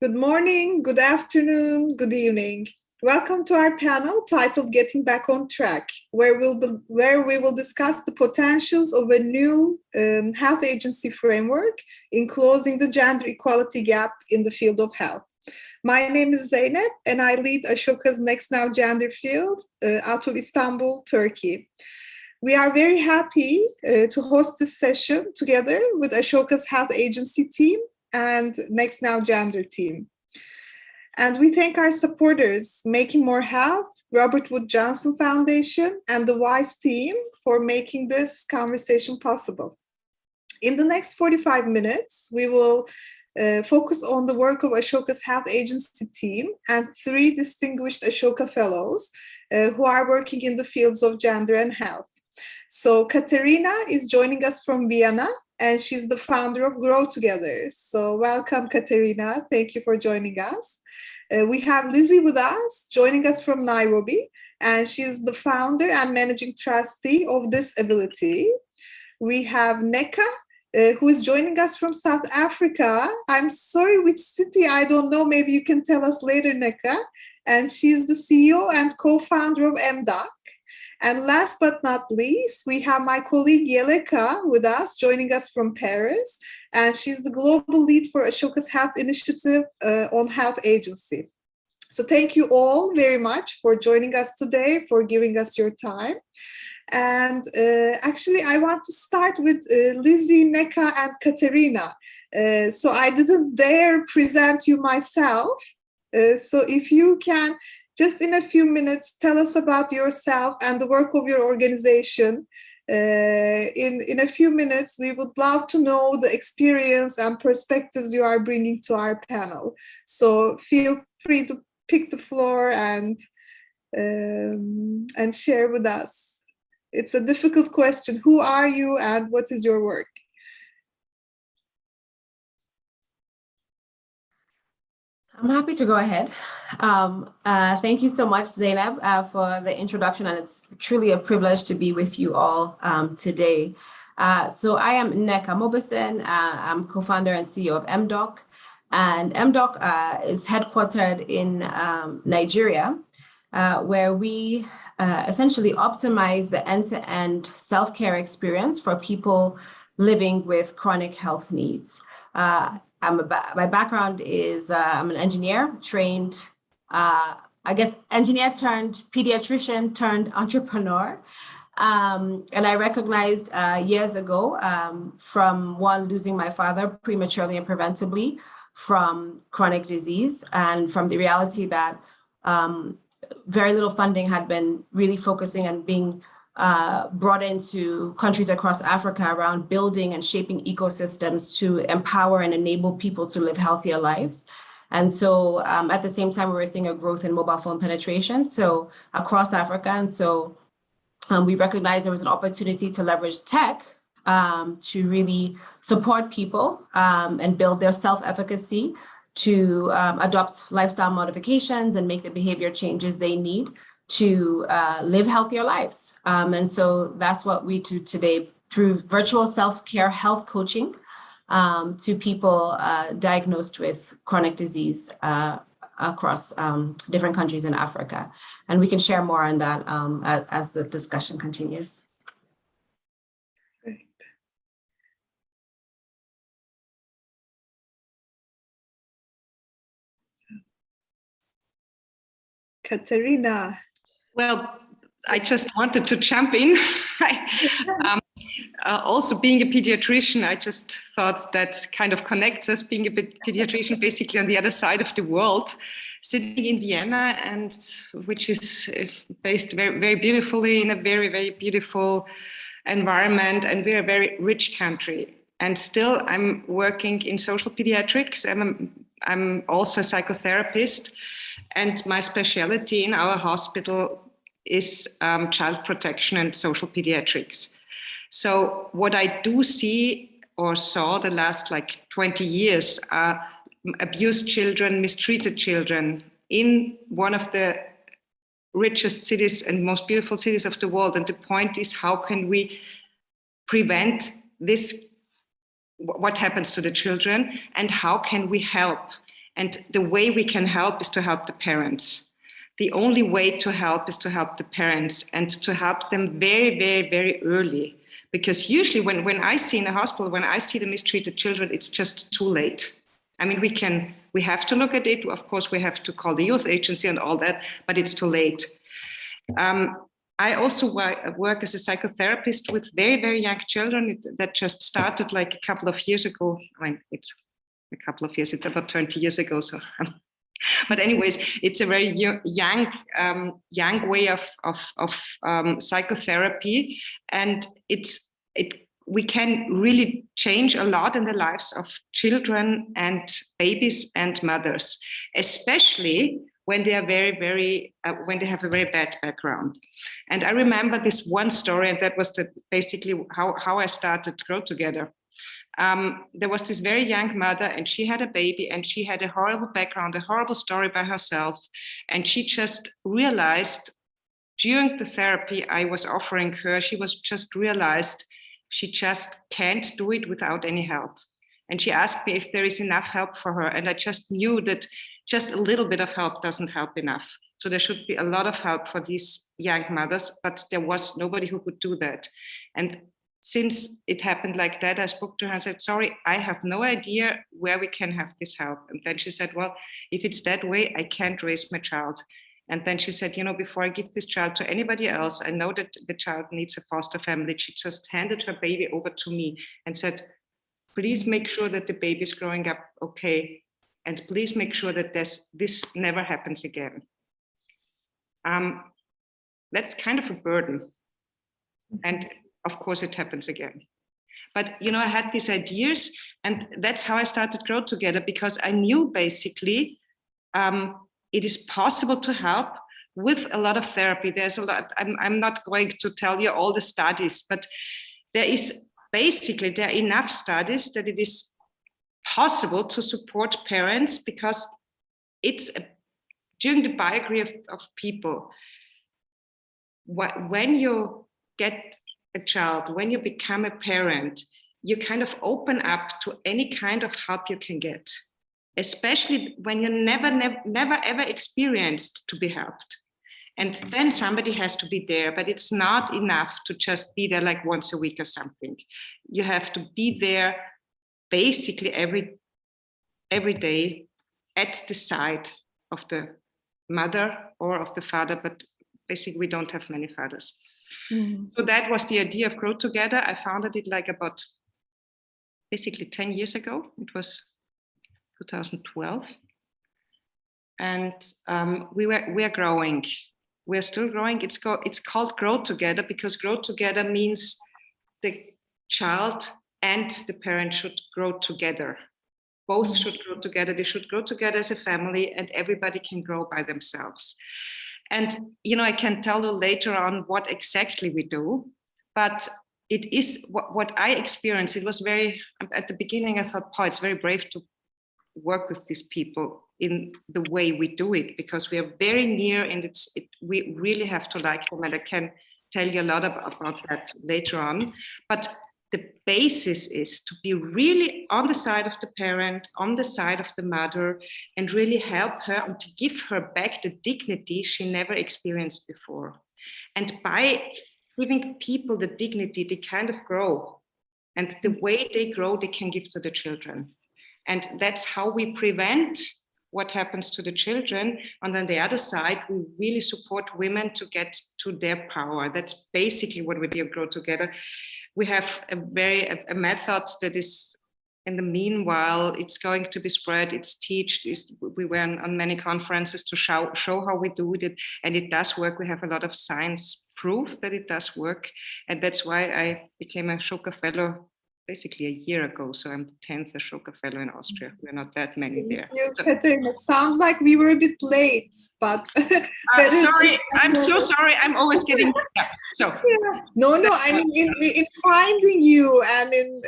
Good morning, good afternoon, good evening. Welcome to our panel titled Getting Back on Track, where we will discuss the potentials of a new health agency framework in closing the gender equality gap in the field of health. My name is Zeynep, and I lead Ashoka's Next Now Gender field out of Istanbul, Turkey. We are very happy to host this session together with Ashoka's health agency team and Next Now Gender team. And we thank our supporters, Making More Health, Robert Wood Johnson Foundation, and the WISE team for making this conversation possible. In the next 45 minutes, we will focus on the work of Ashoka's health agency team and 3 distinguished Ashoka fellows who are working in the fields of gender and health. So Katerina is joining us from Vienna, and she's the founder of Grow Together. So welcome, Katerina. Thank you for joining us. We have Lizzie with us, joining us from Nairobi, and she's the founder and managing trustee of Disability. We have Neka, who is joining us from South Africa. I'm sorry, which city, I don't know. Maybe you can tell us later, Neka. And she's the CEO and co-founder of MDOC. And last but not least, we have my colleague Yeleka with us, joining us from Paris. And she's the global lead for Ashoka's Health Initiative on Health Agency. So thank you all very much for joining us today, for giving us your time. And actually, I want to start with Lizzie, Neka, and Katerina. So I didn't dare present you myself. So if you can, just in a few minutes, tell us about yourself and the work of your organization. In a few minutes, we would love to know the experience and perspectives you are bringing to our panel. So feel free to pick the floor and share with us. It's a difficult question. Who are you and what is your work? I'm happy to go ahead. Thank you so much, Zainab, for the introduction, and it's truly a privilege to be with you all today. So I am Neka Mobesin. I'm co-founder and CEO of MDOC, and MDOC is headquartered in Nigeria, where we essentially optimize the end-to-end self-care experience for people living with chronic health needs. My background is I'm an engineer, trained, engineer turned pediatrician turned entrepreneur. And I recognized years ago from losing my father prematurely and preventably from chronic disease, and from the reality that very little funding had been really focusing and being brought into countries across Africa around building and shaping ecosystems to empower and enable people to live healthier lives. And so at the same time, we were seeing a growth in mobile phone penetration, so across Africa. And so we recognized there was an opportunity to leverage tech to really support people and build their self-efficacy to adopt lifestyle modifications and make the behavior changes they need to live healthier lives. And so that's what we do today through virtual self-care health coaching to people diagnosed with chronic disease across different countries in Africa. And we can share more on that as the discussion continues. Great. Katerina. Well, I just wanted to jump in. Also being a pediatrician, I just thought that kind of connects us, being a pediatrician basically on the other side of the world, sitting in Vienna, and which is based very, very beautifully in a very, very beautiful environment, and we're a very rich country. And still I'm working in social pediatrics. I'm also a psychotherapist, and my specialty in our hospital is child protection and social pediatrics. So what I do see or saw the last 20 years are abused children, mistreated children in one of the richest cities and most beautiful cities of the world. And the point is, how can we prevent this, what happens to the children, and how can we help? And the way we can help is to help the parents. The only way to help is to help the parents and to help them very, very, very early. Because usually when I see in a hospital, when I see the mistreated children, it's just too late. I mean, we have to look at it. Of course, we have to call the youth agency and all that, but it's too late. I also work as a psychotherapist with very, very young children. That just started like a couple of years ago. I mean, it's a couple of years, it's about 20 years ago. So, but anyways, it's a very young way of psychotherapy. And we can really change a lot in the lives of children and babies and mothers, especially when they are when they have a very bad background. And I remember this one story, and that was basically how I started Grow Together. There was this very young mother, and she had a baby, and she had a horrible background, a horrible story by herself. And she just realized during the therapy I was offering her, she realized she just can't do it without any help. And she asked me if there is enough help for her. And I just knew that just a little bit of help doesn't help enough. So there should be a lot of help for these young mothers, but there was nobody who could do that. And since it happened like that, I spoke to her and said, sorry, I have no idea where we can have this help. And then she said, well, if it's that way, I can't raise my child. And then she said, before I give this child to anybody else, I know that the child needs a foster family. She just handed her baby over to me and said, please make sure that the baby is growing up okay. And please make sure that this never happens again. That's kind of a burden. And of course it happens again. But, I had these ideas, and that's how I started Grow Together, because I knew basically it is possible to help with a lot of therapy. There's a lot, I'm not going to tell you all the studies, but there are enough studies that it is possible to support parents, because it's during the biography of people, when you get a child, when you become a parent, you kind of open up to any kind of help you can get, especially when you never ever experienced to be helped. And then somebody has to be there, but it's not enough to just be there like once a week or something. You have to be there basically every day at the side of the mother or of the father, but basically we don't have many fathers. Mm-hmm. So that was the idea of Grow Together. I founded it like about basically 10 years ago. It was 2012. And we are growing. We're still growing. It's called Grow Together because Grow Together means the child and the parent should grow together. Both should grow together. They should grow together as a family, and everybody can grow by themselves. And, I can tell you later on what exactly we do, but it is what I experienced. It was at the beginning, I thought, it's very brave to work with these people in the way we do it, because we are very near, and we really have to like them. And I can tell you a lot about that later on. But the basis is to be really on the side of the parent, on the side of the mother, and really help her and to give her back the dignity she never experienced before. And by giving people the dignity, they kind of grow. And the way they grow, they can give to the children. And that's how we prevent what happens to the children. And on the other side, we really support women to get to their power. That's basically what we do, Grow Together. We have a method that is, in the meanwhile, it's going to be spread, it's taught. We were on many conferences to show how we do it, and it does work. We have a lot of science proof that it does work. And that's why I became a Schoker Fellow basically a year ago. So I'm the 10th Ashoka Fellow in Austria. We're not that many there. Thank you, Katerina. It sounds like we were a bit late, but sorry. I'm so sorry. I'm always getting so. Yeah. No. I mean, in finding you and in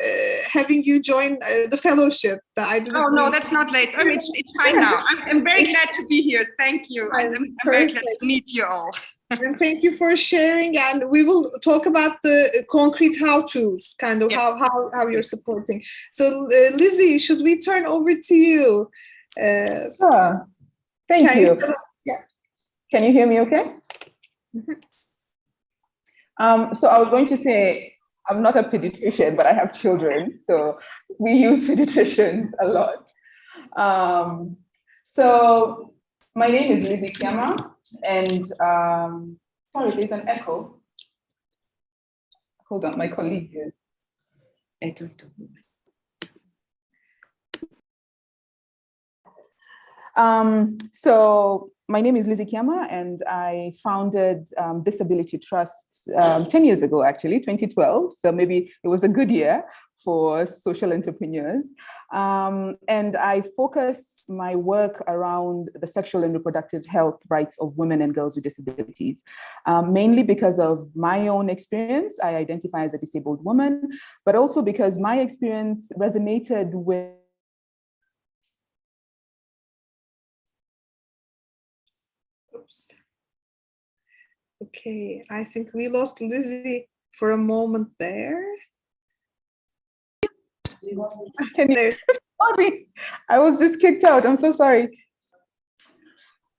having you join the fellowship. No, that's not late. I mean, it's fine now. I'm very glad to be here. Thank you. I'm very glad to meet you all. And thank you for sharing, and we will talk about the concrete how-tos, kind of how you're supporting. So Lizzie, should we turn over to you? Sure. Thank Can you. Yeah. Can you hear me okay? So I was going to say, I'm not a pediatrician, but I have children, so we use pediatricians a lot. So my name is Lizzie Kiama, and sorry, there's an echo. Hold on, my colleague is. So my name is Lizzie Kiama, and I founded Disability Trust 10 years ago, actually, 2012. So maybe it was a good year for social entrepreneurs. And I focus my work around the sexual and reproductive health rights of women and girls with disabilities, mainly because of my own experience. I identify as a disabled woman, but also because my experience resonated with Okay, I think we lost Lizzie for a moment there. Can you? Sorry, I was just kicked out. I'm so sorry.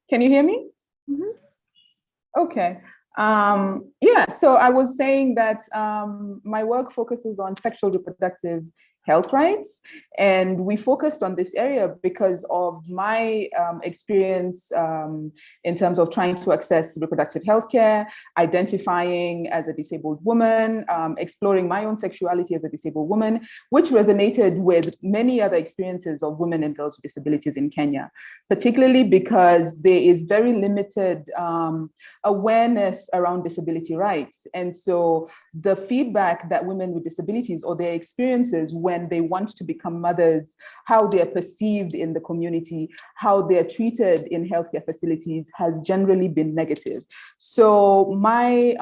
Can you hear me? Mm-hmm. Okay. Yeah, so I was saying that my work focuses on sexual reproductive health rights, and we focused on this area because of my experience in terms of trying to access reproductive health care, identifying as a disabled woman, exploring my own sexuality as a disabled woman, which resonated with many other experiences of women and girls with disabilities in Kenya, particularly because there is very limited awareness around disability rights. And so the feedback that women with disabilities or their experiences when they want to become mothers, how they're perceived in the community, how they're treated in healthcare facilities has generally been negative. So my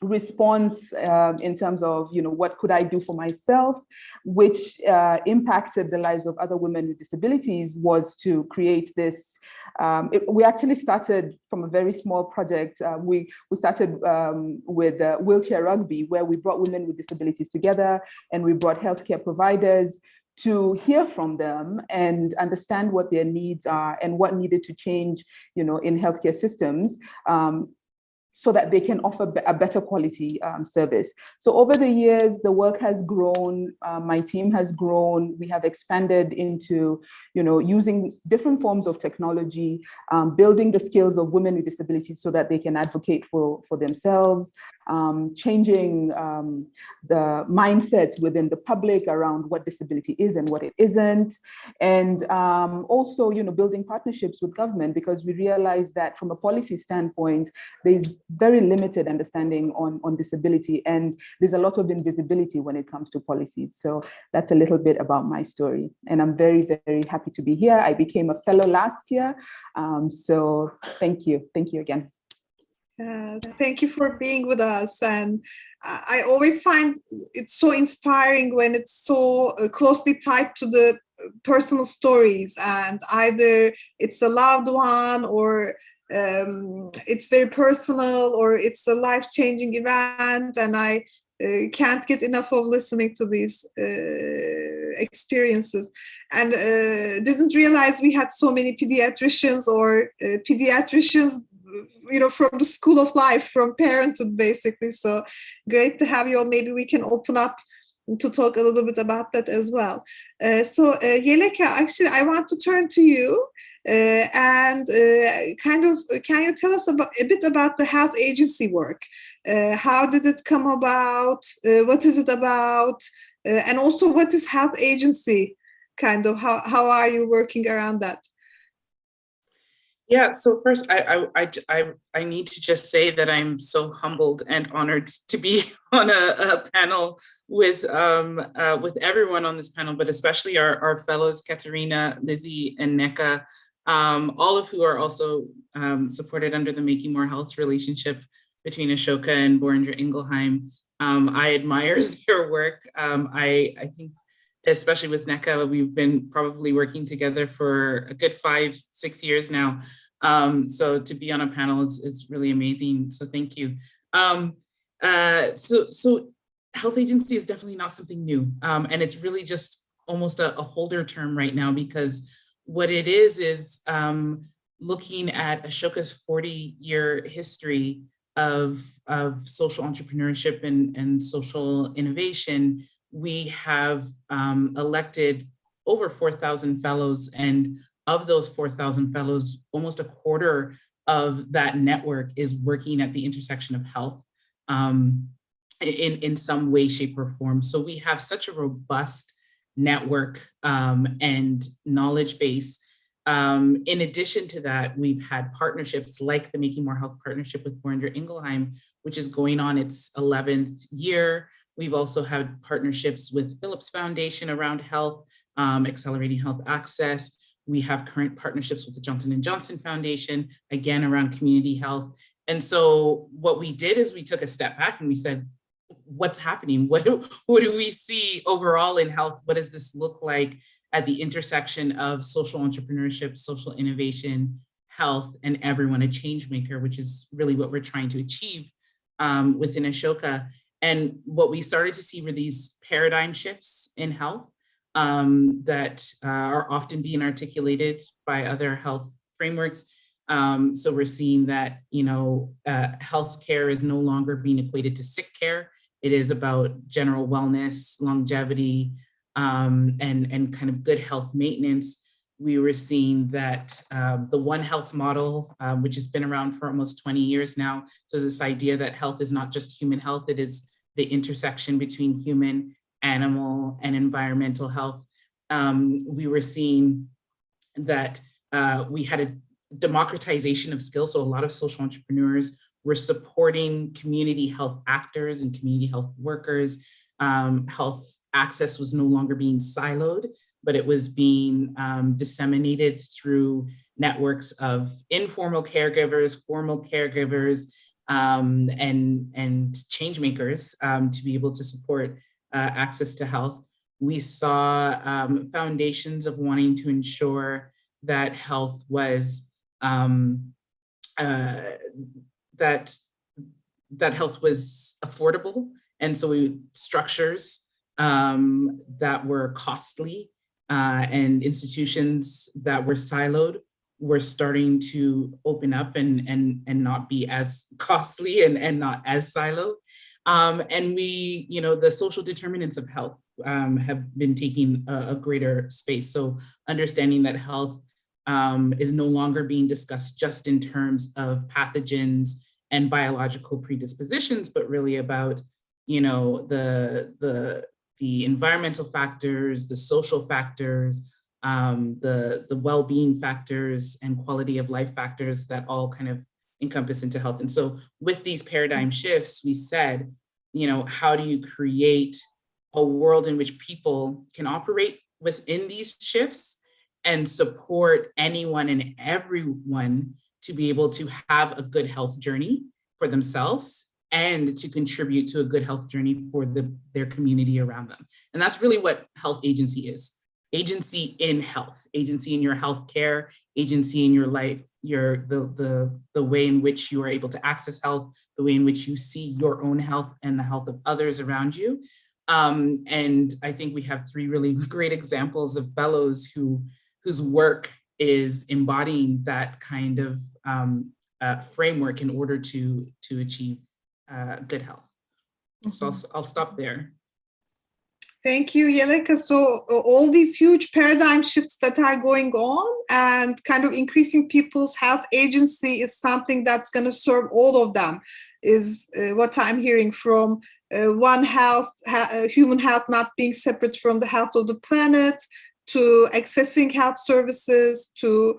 response in terms of, what could I do for myself, which impacted the lives of other women with disabilities, was to create this. We actually started from a very small project. We started with wheelchair rugby, where we brought women with disabilities together, and we brought healthcare providers to hear from them and understand what their needs are and what needed to change, in healthcare systems, so that they can offer a better quality service. So over the years, the work has grown, my team has grown, we have expanded into, using different forms of technology, building the skills of women with disabilities so that they can advocate for themselves, changing the mindsets within the public around what disability is and what it isn't. And also, building partnerships with government, because we realize that from a policy standpoint, there's very limited understanding on disability, and there's a lot of invisibility when it comes to policies. So that's a little bit about my story, and I'm very, very happy to be here. I became a fellow last year, so thank you again. Thank you for being with us, and I always find it so inspiring when it's so closely tied to the personal stories, and either it's a loved one or it's very personal, or it's a life-changing event, and I can't get enough of listening to these experiences, and didn't realize we had so many pediatricians or pediatricians, from the school of life, from parenthood, basically. So great to have you all. Maybe we can open up to talk a little bit about that as well. So Yeleka, actually, I want to turn to you. And can you tell us a bit about the health agency work? How did it come about? What is it about? And also, what is health agency? How are you working around that? Yeah, so first, I need to just say that I'm so humbled and honored to be on a panel with everyone on this panel, but especially our fellows, Katerina, Lizzie, and Neka, all of who are also supported under the Making More Health relationship between Ashoka and Boehringer Ingelheim. I admire their work. I think, especially with NECA, we've been probably working together for a good 5-6 years now. So to be on a panel is really amazing. So thank you. So health agency is definitely not something new. And it's really just almost a holder term right now, because what it is looking at Ashoka's 40-year history of social entrepreneurship and social innovation. We have elected over 4,000 fellows, and of those 4,000 fellows, almost a quarter of that network is working at the intersection of health in some way, shape, or form. So we have such a robust network and knowledge base. In addition to that, we've had partnerships like the Making More Health partnership with Boehringer Ingelheim, which is going on its 11th year. We've also had partnerships with Philips Foundation around health, accelerating health access. We have current partnerships with the Johnson & Johnson Foundation, again, around community health. And so what we did is we took a step back and we said, what's happening? What do we see overall in health? What does this look like at the intersection of social entrepreneurship, social innovation, health, and everyone a change maker, which is really what we're trying to achieve within Ashoka. And what we started to see were these paradigm shifts in health that are often being articulated by other health frameworks. So we're seeing that, healthcare is no longer being equated to sick care. It is about general wellness, longevity, and kind of good health maintenance. We were seeing that the One Health model, which has been around for almost 20 years now. So this idea that health is not just human health, it is the intersection between human, animal, and environmental health. We were seeing that we had a democratization of skills. So a lot of social entrepreneurs were supporting community health actors and community health workers. Health access was no longer being siloed, but it was being disseminated through networks of informal caregivers, formal caregivers, and change makers to be able to support access to health. We saw foundations of wanting to ensure that health was that health was affordable, and so structures that were costly and institutions that were siloed were starting to open up and not be as costly and not as siloed. And we, the social determinants of health have been taking a greater space. So understanding that health is no longer being discussed just in terms of pathogens and biological predispositions, but really about, the environmental factors, the social factors, the well-being factors and quality of life factors that all kind of encompass into health. And so with these paradigm shifts, we said, how do you create a world in which people can operate within these shifts and support anyone and everyone to be able to have a good health journey for themselves and to contribute to a good health journey for their community around them. And that's really what health agency is. Agency in health, agency in your healthcare, agency in your life, the way in which you are able to access health, the way in which you see your own health and the health of others around you. And I think we have 3 really great examples of fellows whose work is embodying that kind of framework in order to achieve good health. So I'll stop there. Thank you, Yeleka. So all these huge paradigm shifts that are going on and kind of increasing people's health agency is something that's going to serve all of them, is what I'm hearing from One Health, human health not being separate from the health of the planet, to accessing health services, to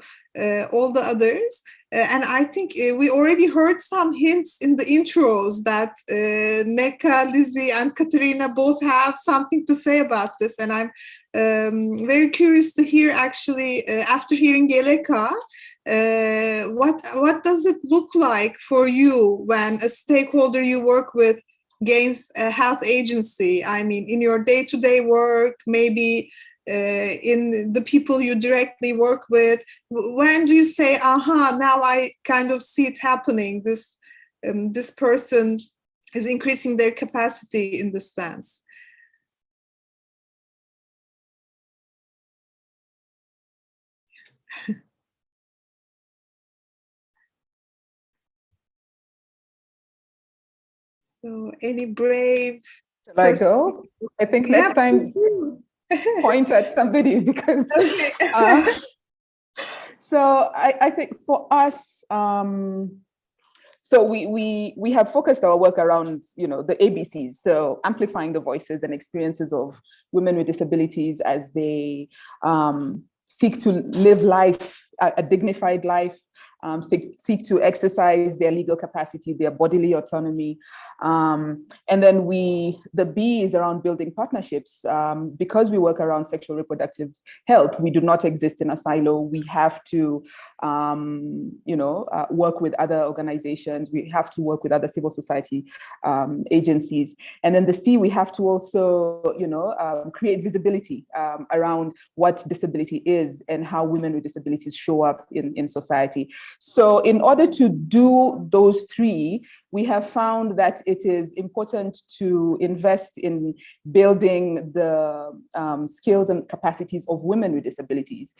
all the others. And I think we already heard some hints in the intros that Neka, Lizzie, and Katerina both have something to say about this. And I'm very curious to hear, actually, after hearing Yeleka, what does it look like for you when a stakeholder you work with gains a health agency? I mean, in your day-to-day work, maybe in the people you directly work with, when do you say, aha, now I kind of see it happening, this person is increasing their capacity in this sense? So any brave Shall I go? I think next time point at somebody because okay. So I think for us, so we have focused our work around, the ABCs, so amplifying the voices and experiences of women with disabilities as they seek to live life, a dignified life, seek to exercise their legal capacity, their bodily autonomy. And then the B is around building partnerships. Because we work around sexual reproductive health, we do not exist in a silo. We have to, work with other organizations. We have to work with other civil society agencies. And then the C, we have to also, create visibility around what disability is and how women with disabilities show up in society. So in order to do those three, we have found that it is important to invest in building the skills and capacities of women with disabilities,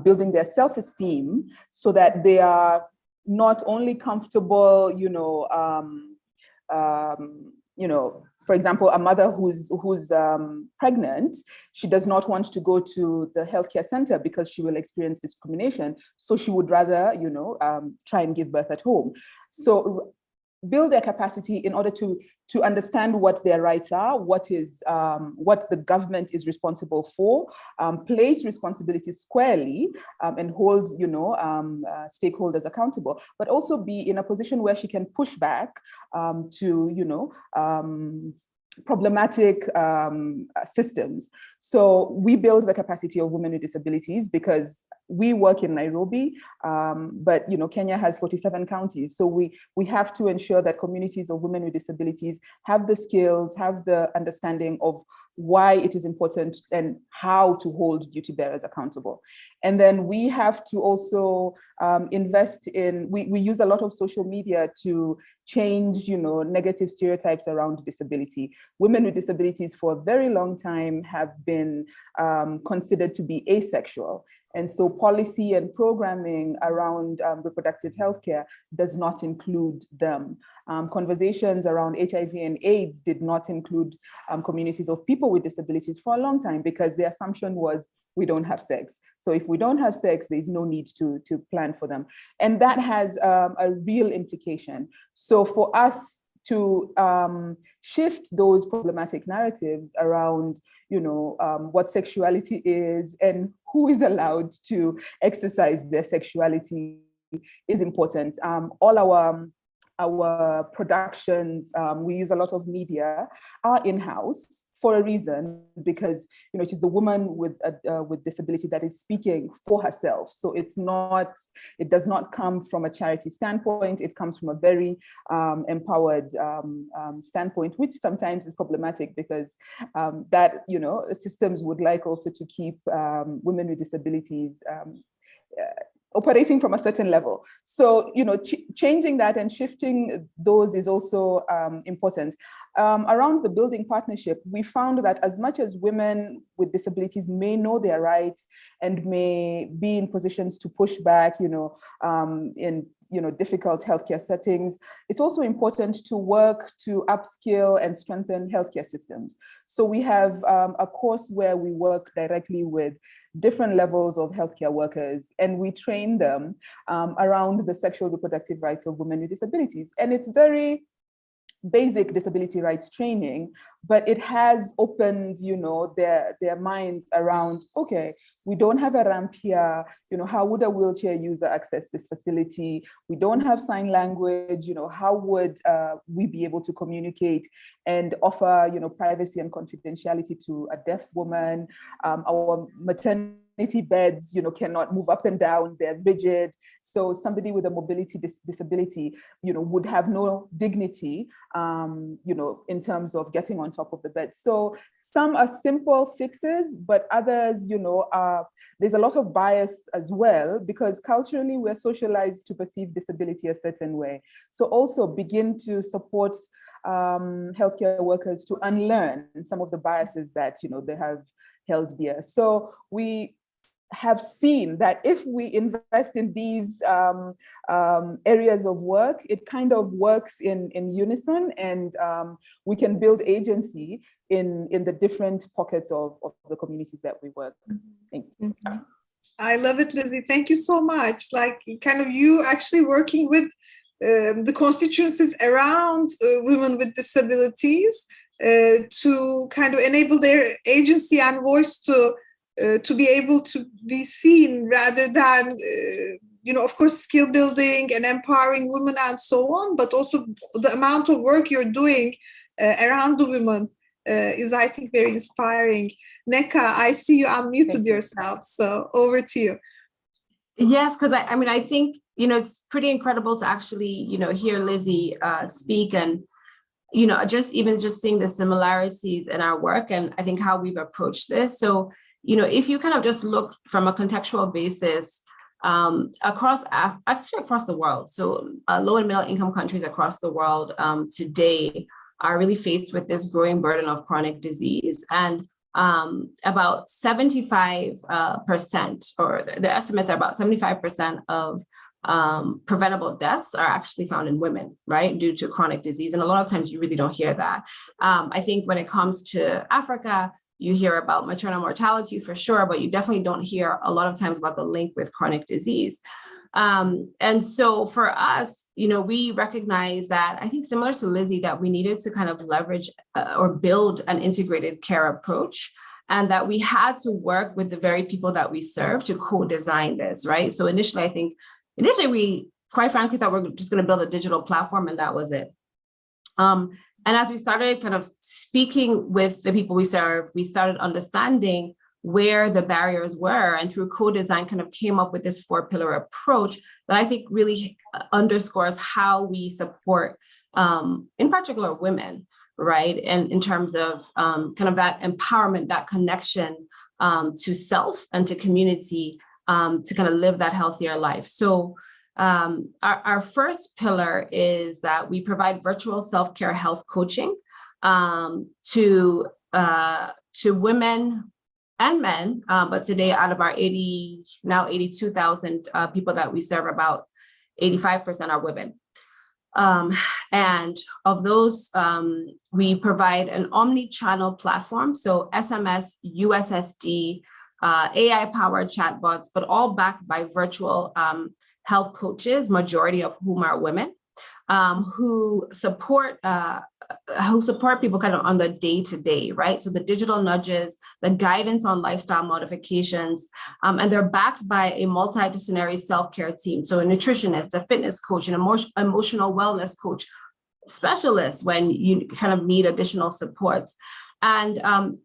building their self-esteem so that they are not only comfortable, for example, a mother who's pregnant, she does not want to go to the healthcare center because she will experience discrimination. So she would rather, try and give birth at home. So build their capacity in order to understand what their rights are, what the government is responsible for, place responsibilities squarely, and hold stakeholders accountable, but also be in a position where she can push back to problematic systems. So we build the capacity of women with disabilities because we work in Nairobi, but Kenya has 47 counties. So we have to ensure that communities of women with disabilities have the skills, have the understanding of why it is important and how to hold duty bearers accountable. And then we have to also invest in, we use a lot of social media to change, negative stereotypes around disability. Women with disabilities for a very long time have been considered to be asexual. And so policy and programming around reproductive healthcare does not include them. Conversations around HIV and AIDS did not include communities of people with disabilities for a long time because the assumption was we don't have sex. So if we don't have sex, there's no need to plan for them. And that has a real implication. So for us to shift those problematic narratives around, what sexuality is and who is allowed to exercise their sexuality is important. All our productions, we use a lot of media, are in-house for a reason, because it is the woman with disability that is speaking for herself. So it does not come from a charity standpoint. It comes from a very empowered standpoint, which sometimes is problematic because that systems would like also to keep women with disabilities operating from a certain level. So, changing that and shifting those is also important. Around the building partnership, we found that as much as women with disabilities may know their rights and may be in positions to push back, in difficult healthcare settings, it's also important to work to upskill and strengthen healthcare systems. So we have a course where we work directly with different levels of healthcare workers, and we train them around the sexual reproductive rights of women with disabilities. And it's very basic disability rights training, but it has opened, their minds around, okay, we don't have a ramp here, how would a wheelchair user access this facility? We don't have sign language, how would we be able to communicate and offer, privacy and confidentiality to a deaf woman? Our maternity beds, cannot move up and down, they're rigid. So somebody with a mobility disability, would have no dignity, in terms of getting on top of the bed. So some are simple fixes, but others, there's a lot of bias as well, because culturally we're socialized to perceive disability a certain way. So also begin to support healthcare workers to unlearn some of the biases that, they have held dear. So we have seen that if we invest in these areas of work, it kind of works in unison, and we can build agency in the different pockets of the communities that we work. Thank you. I love it, Lizzie. Thank you so much. Like, kind of you actually working with the constituencies around women with disabilities to kind of enable their agency and voice to be able to be seen, rather than of course, skill building and empowering women and so on, but also the amount of work you're doing around the women is, I think, very inspiring. Neka, I see you unmuted yourself, so over to you. Yes, because I think, it's pretty incredible to actually, hear Lizzie speak, and, just seeing the similarities in our work, and I think how we've approached this. So, if you kind of just look from a contextual basis across the world, so low and middle income countries across the world today are really faced with this growing burden of chronic disease. And about 75%, or the estimates are about 75% of preventable deaths are actually found in women, right, due to chronic disease. And a lot of times you really don't hear that. I think when it comes to Africa, you hear about maternal mortality for sure, but you definitely don't hear a lot of times about the link with chronic disease. And so for us, we recognize that, I think similar to Lizzie, that we needed to kind of leverage or build an integrated care approach, and that we had to work with the very people that we serve to co-design this, right? So initially we quite frankly thought we're just going to build a digital platform and that was it. And as we started kind of speaking with the people we serve, we started understanding where the barriers were, and through co-design kind of came up with this 4-pillar approach that I think really underscores how we support, in particular, women, right? And in terms of kind of that empowerment, that connection to self and to community, to kind of live that healthier life. So our first pillar is that we provide virtual self-care health coaching to women and men, but today out of our 82,000 people that we serve, about 85% are women. And of those, we provide an omni-channel platform, so SMS, USSD, AI-powered chatbots, but all backed by virtual health coaches, majority of whom are women, who support people kind of on the day-to-day, right? So the digital nudges, the guidance on lifestyle modifications, and they're backed by a multidisciplinary self-care team. So a nutritionist, a fitness coach, an emotional wellness coach, specialists when you kind of need additional supports. And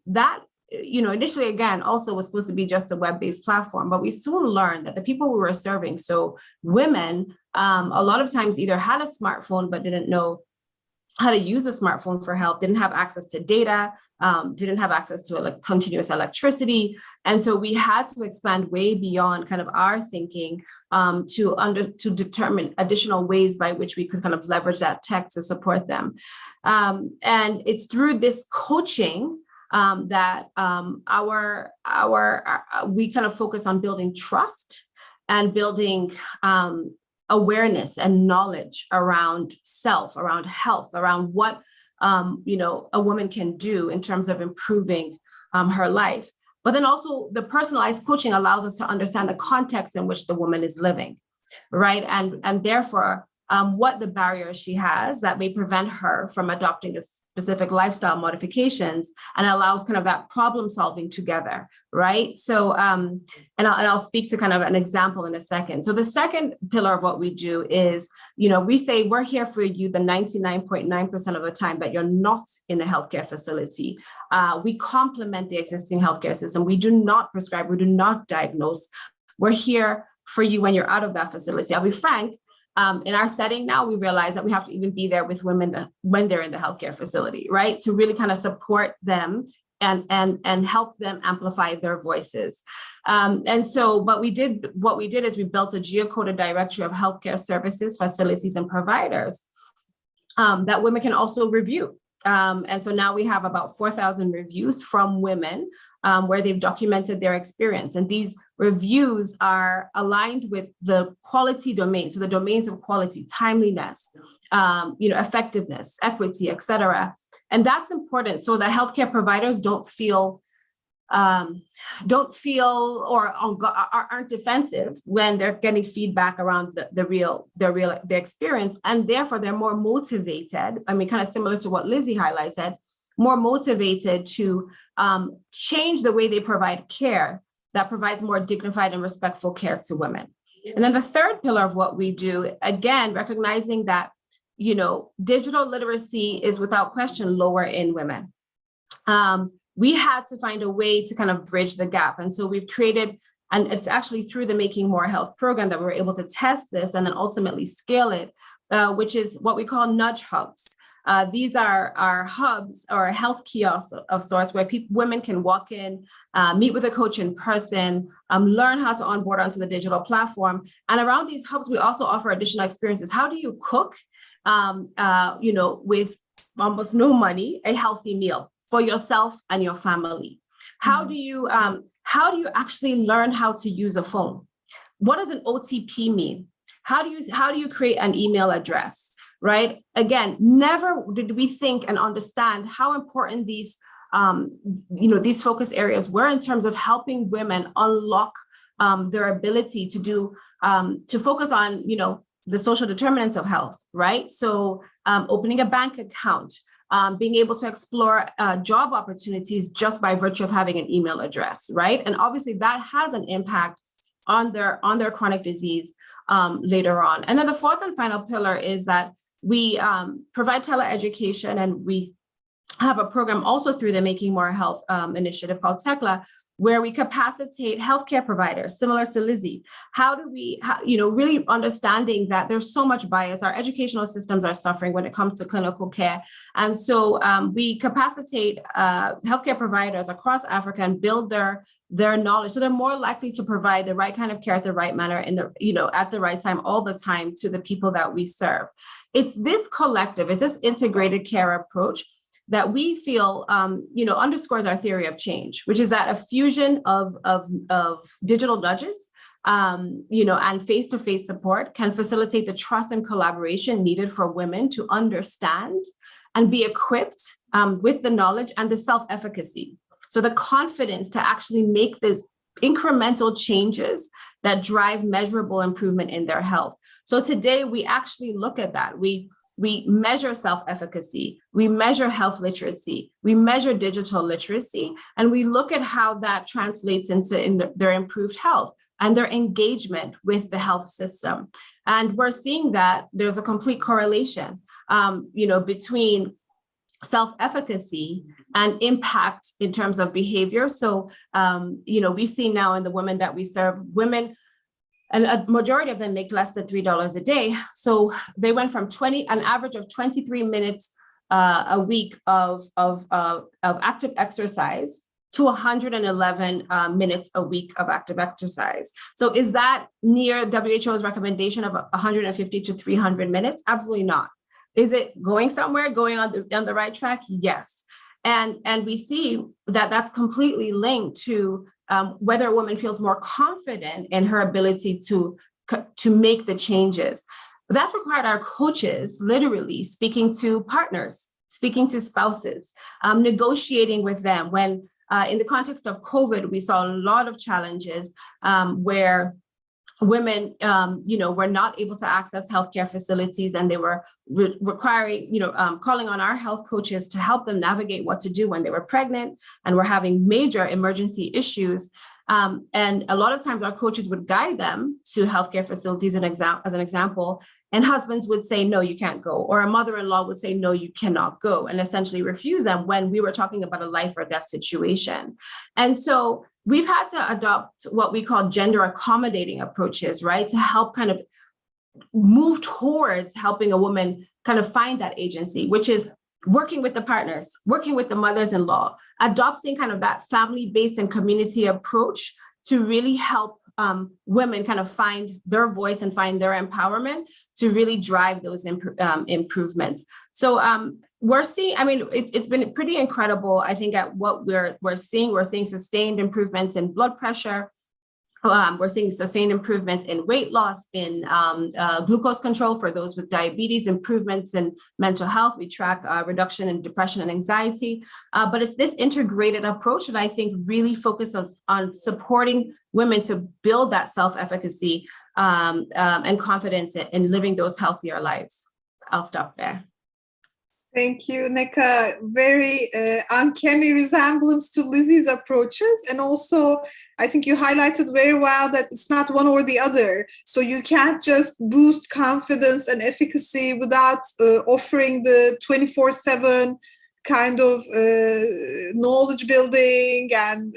that, initially, again, also was supposed to be just a web-based platform, but we soon learned that the people we were serving, so women, a lot of times either had a smartphone but didn't know how to use a smartphone for help, didn't have access to data, didn't have access to continuous electricity. And so we had to expand way beyond kind of our thinking to determine additional ways by which we could kind of leverage that tech to support them. And it's through this coaching that we kind of focus on building trust and building awareness and knowledge around self, around health, around what a woman can do in terms of improving her life. But then also the personalized coaching allows us to understand the context in which the woman is living, right? And therefore, what the barriers she has that may prevent her from adopting a specific lifestyle modifications, and allows kind of that problem solving together, right? So, and I'll speak to kind of an example in a second. So the second pillar of what we do is, we say we're here for you the 99.9% of the time that you're not in a healthcare facility. We complement the existing healthcare system. We do not prescribe, we do not diagnose. We're here for you when you're out of that facility. I'll be frank, in our setting now, we realize that we have to even be there with women when they're in the healthcare facility, right? To really kind of support them and help them amplify their voices. And so, what we did is we built a geocoded directory of healthcare services, facilities, and providers that women can also review, And so now we have about 4,000 reviews from women where they've documented their experience. And these reviews are aligned with the quality domain. So the domains of quality, timeliness, effectiveness, equity, et cetera. And that's important so that healthcare providers don't feel or aren't defensive when they're getting feedback around the experience, and therefore they're more motivated. I mean, kind of similar to what Lizzie highlighted, more motivated to change the way they provide care that provides more dignified and respectful care to women. And then the third pillar of what we do, again, recognizing that digital literacy is without question lower in women. We had to find a way to kind of bridge the gap. And so we've created, and it's actually through the Making More Health program that we were able to test this and then ultimately scale it, which is what we call nudge hubs. These are our hubs or health kiosks of sorts where women can walk in, meet with a coach in person, learn how to onboard onto the digital platform. And around these hubs, we also offer additional experiences. How do you cook, with almost no money, a healthy meal for yourself and your family? How do you actually learn how to use a phone? What does an OTP mean? How do you create an email address, right? Again, never did we think and understand how important these focus areas were in terms of helping women unlock their ability to focus on, the social determinants of health, right? So opening a bank account, being able to explore job opportunities just by virtue of having an email address, right? And obviously that has an impact on their chronic disease later on. And then the fourth and final pillar is that we provide teleeducation, and we have a program also through the Making More Health initiative called TECLA, where we capacitate healthcare providers, similar to Lizzie. How do we, really understanding that there's so much bias, our educational systems are suffering when it comes to clinical care. And so we capacitate healthcare providers across Africa and build their knowledge. So they're more likely to provide the right kind of care at the right manner at the right time, all the time to the people that we serve. It's this collective, it's this integrated care approach that we feel, underscores our theory of change, which is that a fusion of digital nudges, and face-to-face support can facilitate the trust and collaboration needed for women to understand and be equipped with the knowledge and the self-efficacy. So the confidence to actually make this incremental changes that drive measurable improvement in their health. So today we actually look at that. We measure self-efficacy, we measure health literacy, we measure digital literacy, and we look at how that translates into their improved health and their engagement with the health system. And we're seeing that there's a complete correlation, between self-efficacy and impact in terms of behavior. So, we've seen now in the women that we serve, women, and a majority of them make less than $3 a day. So they went from an average of 23 minutes a week of active exercise to 111 minutes a week of active exercise. So is that near WHO's recommendation of 150 to 300 minutes? Absolutely not. Is it going somewhere, going on the right track? Yes. And we see that that's completely linked to whether a woman feels more confident in her ability to make the changes. That's required our coaches literally speaking to partners, speaking to spouses, negotiating with them. When in the context of COVID, we saw a lot of challenges where women, were not able to access healthcare facilities, and they were requiring, calling on our health coaches to help them navigate what to do when they were pregnant and were having major emergency issues. And a lot of times our coaches would guide them to healthcare facilities, as an example, and husbands would say, no, you can't go. Or a mother-in-law would say, no, you cannot go, and essentially refuse them when we were talking about a life or death situation. And so we've had to adopt what we call gender accommodating approaches, right? To help kind of move towards helping a woman kind of find that agency, which is working with the partners, working with the mothers-in-law, adopting kind of that family-based and community approach to really help women kind of find their voice and find their empowerment to really drive those improvements. So we're seeing, I mean, it's been pretty incredible, I think, at what we're seeing. We're seeing sustained improvements in blood pressure. We're seeing sustained improvements in weight loss, in glucose control for those with diabetes, improvements in mental health. We track reduction in depression and anxiety. But it's this integrated approach that I think really focuses on supporting women to build that self-efficacy and confidence in living those healthier lives. I'll stop there. Thank you, Neka. Very uncanny resemblance to Lizzie's approaches. And also, I think you highlighted very well that it's not one or the other. So you can't just boost confidence and efficacy without offering the 24/7 kind of knowledge building and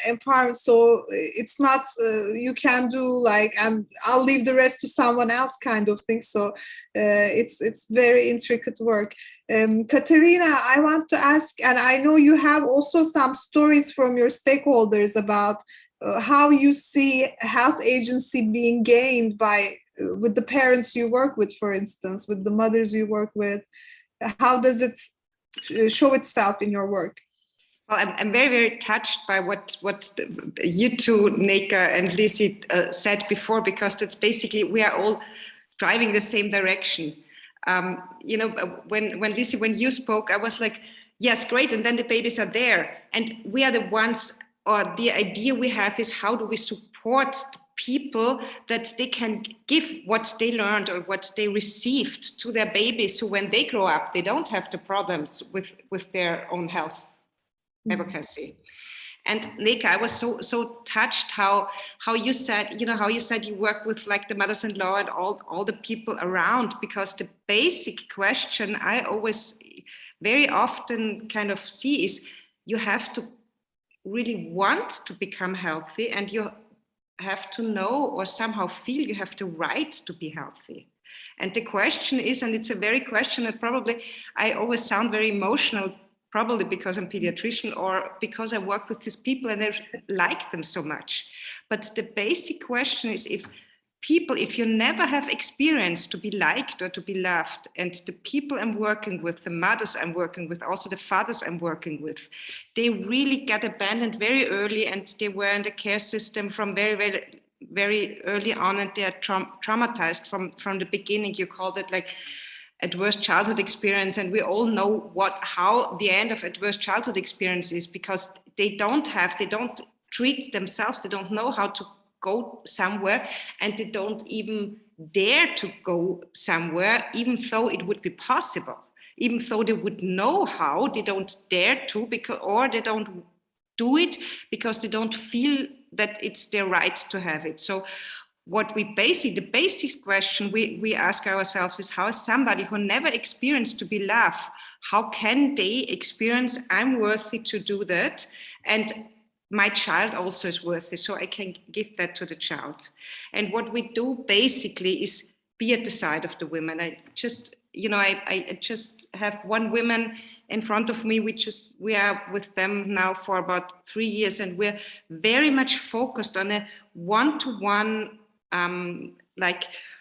empowerment. So it's not, you can do like, and I'll leave the rest to someone else kind of thing. So it's very intricate work. Katerina, I want to ask, and I know you have also some stories from your stakeholders about how you see health agency being gained by with the parents you work with, for instance, with the mothers you work with. How does it show itself in your work? Well, I'm very, very touched by what you two, Neka and Lizzie, said before, because that's basically, we are all driving the same direction. You know, when Lizzie, when you spoke, I was like, yes, great, and then the babies are there. And we are the ones, or the idea we have is, how do we support people that they can give what they learned or what they received to their babies, so when they grow up, they don't have the problems with their own health advocacy. And Neka, I was so touched how you said, you know, how you said you work with like the mothers-in-law and all the people around, because the basic question I always very often kind of see is, you have to really want to become healthy, and you have to know or somehow feel you have the right to be healthy. And the question is, and it's a very question that probably I always sound very emotional, probably because I'm a pediatrician or because I work with these people and I like them so much. But the basic question is, if you never have experience to be liked or to be loved, and the people I'm working with, the mothers I'm working with, also the fathers I'm working with, they really get abandoned very early, and they were in the care system from very, very, very early on, and they are traumatized from the beginning. You called it like adverse childhood experience, and we all know how the end of adverse childhood experience is, because they don't treat themselves, they don't know how to go somewhere, and they don't even dare to go somewhere, even though it would be possible, even though they would know how, they don't dare to, or they don't do it because they don't feel that it's their right to have it. So what the basic question we ask ourselves is, how is somebody who never experienced to be loved, how can they experience I'm worthy to do that, and my child also is worthy, so I can give that to the child. And what we do basically is be at the side of the women. I just have one woman in front of me. We are with them now for about 3 years, and we're very much focused on a one-to-one,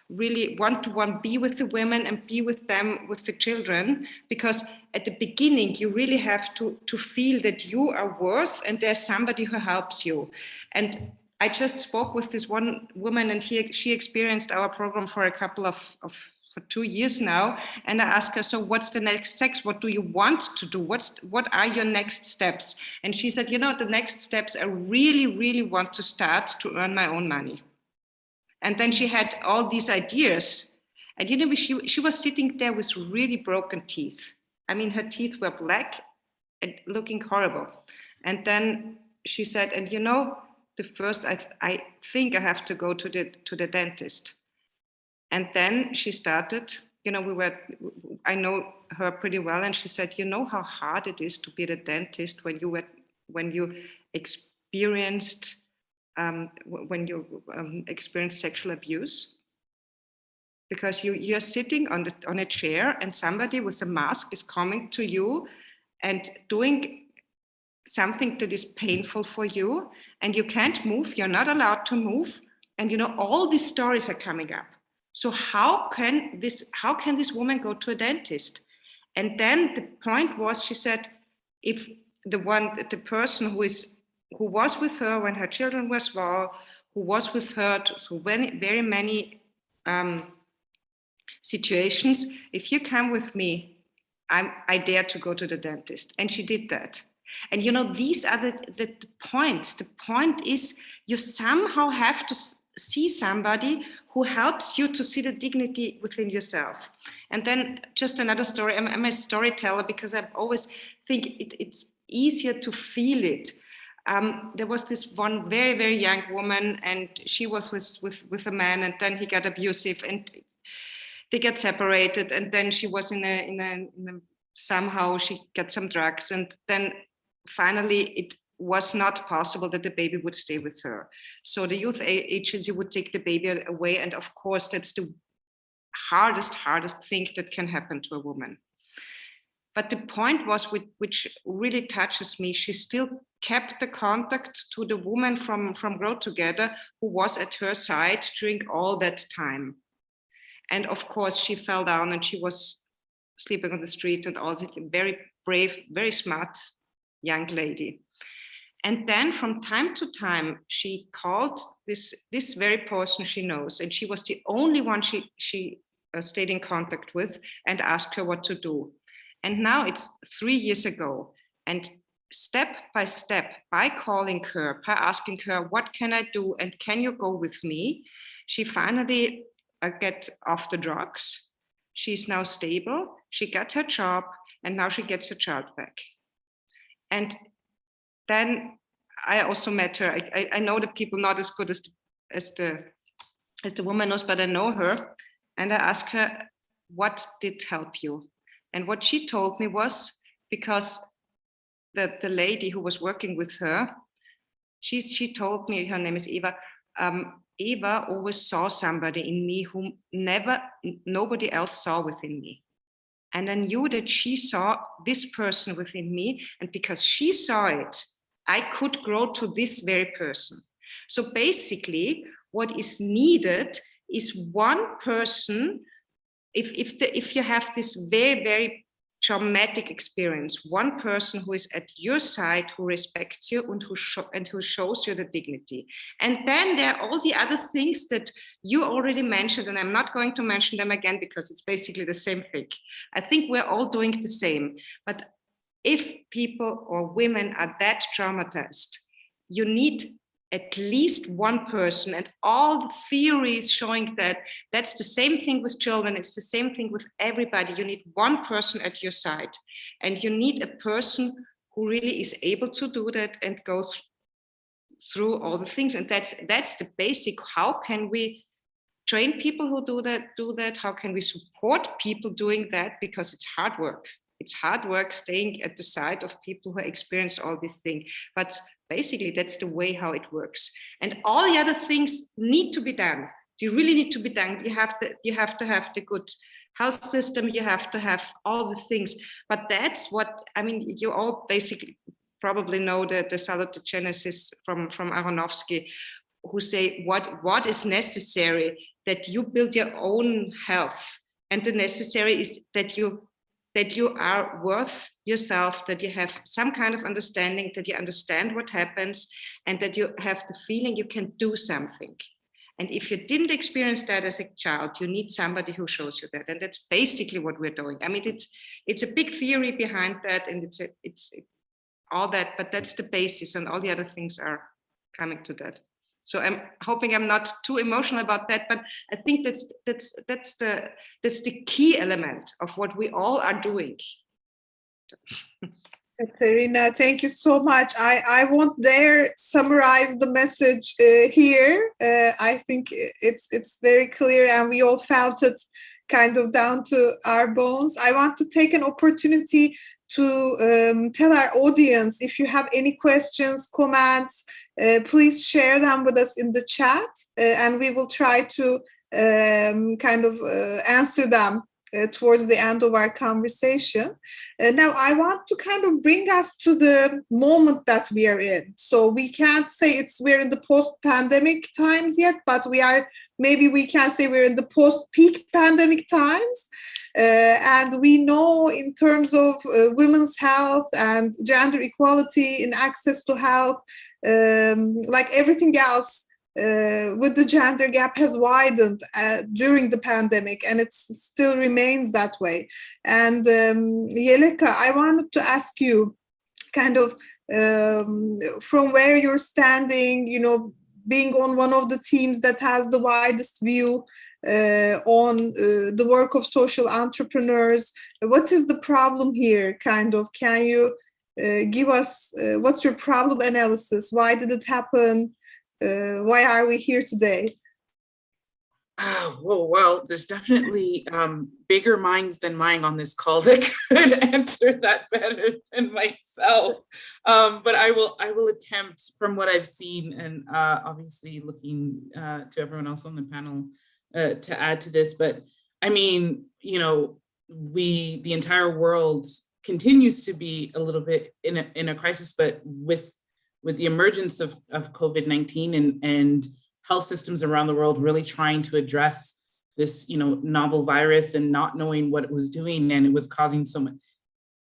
really one-to-one, be with the women and be with them, with the children, because at the beginning you really have to feel that you are worth and there's somebody who helps you. And I just spoke with this one woman, and she experienced our program for a couple for 2 years now, and I asked her, so what's the next steps? What do you want to do? What are your next steps? And she said, the next steps, I really, really want to start to earn my own money. And then she had all these ideas. And she was sitting there with really broken teeth. I mean, her teeth were black and looking horrible. And then she said, and the first, I think I have to go to the dentist. And then she started, I know her pretty well. And she said, how hard it is to be the dentist when you experienced sexual abuse, because you're sitting on a chair and somebody with a mask is coming to you and doing something that is painful for you, and you can't move, you're not allowed to move, and all these stories are coming up. So how can this woman go to a dentist? And then the point was, she said, if the person who was with her when her children were small, who was with her through very many situations, if you come with me, I dare to go to the dentist. And she did that. And these are the points. The point is, you somehow have to see somebody who helps you to see the dignity within yourself. And then just another story. I'm a storyteller because I always think it's easier to feel it. There was this one very, very young woman, and she was with a man, and then he got abusive, and they got separated, and then she was in a somehow she got some drugs, and then finally it was not possible that the baby would stay with her. So the youth agency would take the baby away, and of course that's the hardest thing that can happen to a woman. But the point was, which really touches me, she still kept the contact to the woman from Grow Together, who was at her side during all that time. And of course, she fell down and she was sleeping on the street, and also a very brave, very smart young lady. And then from time to time, she called this very person she knows, and she was the only one she stayed in contact with, and asked her what to do. And now it's 3 years ago, and step by step, by calling her, by asking her, what can I do, and can you go with me? She finally get off the drugs. She's now stable. She got her job, and now she gets her child back. And then I also met her. I know the people not as good as the woman knows, but I know her. And I asked her, what did help you? And what she told me was, because the lady who was working with her, she told me, her name is Eva, Eva always saw somebody in me whom nobody else saw within me. And I knew that she saw this person within me, and because she saw it, I could grow to this very person. So basically, what is needed is one person. If you have this very, very traumatic experience, one person who is at your side, who respects you, and who shows you the dignity. And then there are all the other things that you already mentioned, and I'm not going to mention them again because it's basically the same thing. I think we're all doing the same. But if people or women are that traumatized, you need at least one person, and all the theories showing that that's the same thing with children, it's the same thing with everybody. You need one person at your side, and you need a person who really is able to do that and go through all the things. And that's the basic. How can we train people who do that? How can we support people doing that? Because it's hard work. It's hard work staying at the side of people who experience all these things. But basically, that's the way how it works. And all the other things need to be done. They really need to be done. You have to have the good health system. You have to have all the things. But that's what, I mean, you all basically probably know the salutogenesis from Aronofsky, who say what is necessary, that you build your own health. And the necessary is that you are worth yourself, that you have some kind of understanding, that you understand what happens, and that you have the feeling you can do something. And if you didn't experience that as a child, you need somebody who shows you that. And that's basically what we're doing. I mean, it's a big theory behind that, and it's all that, but that's the basis, and all the other things are coming to that. So I'm hoping I'm not too emotional about that, but I think that's the key element of what we all are doing. Katerina, thank you so much. I won't dare summarize the message here. I think it's very clear, and we all felt it kind of down to our bones. I want to take an opportunity to tell our audience, if you have any questions, comments, please share them with us in the chat, and we will try to answer them towards the end of our conversation. Now, I want to kind of bring us to the moment that we are in. So we can't say we're in the post-pandemic times yet, but maybe we can say we're in the post-peak pandemic times. And we know in terms of women's health and gender equality in access to health, like everything else, with the gender gap has widened during the pandemic, and it still remains that way. And Yeleka, I wanted to ask you kind of from where you're standing, being on one of the teams that has the widest view on the work of social entrepreneurs, what is the problem here? Kind of, can you give us what's your problem analysis? Why did it happen? Why are we here today? Well, there's definitely bigger minds than mine on this call that could answer that better than myself. But I will attempt from what I've seen, and obviously looking to everyone else on the panel to add to this. But I mean, the entire world continues to be a little bit in a crisis, but with the emergence of COVID-19 and health systems around the world really trying to address this, novel virus and not knowing what it was doing, and it was causing so much,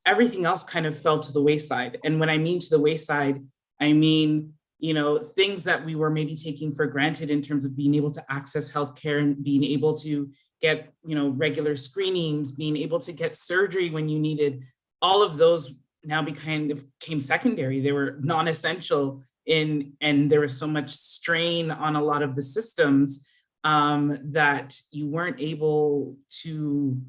everything else kind of fell to the wayside. And when I mean to the wayside, I mean, things that we were maybe taking for granted in terms of being able to access healthcare and being able to get, regular screenings, being able to get surgery when you needed, all of those now became secondary. They were non-essential and there was so much strain on a lot of the systems that you weren't able to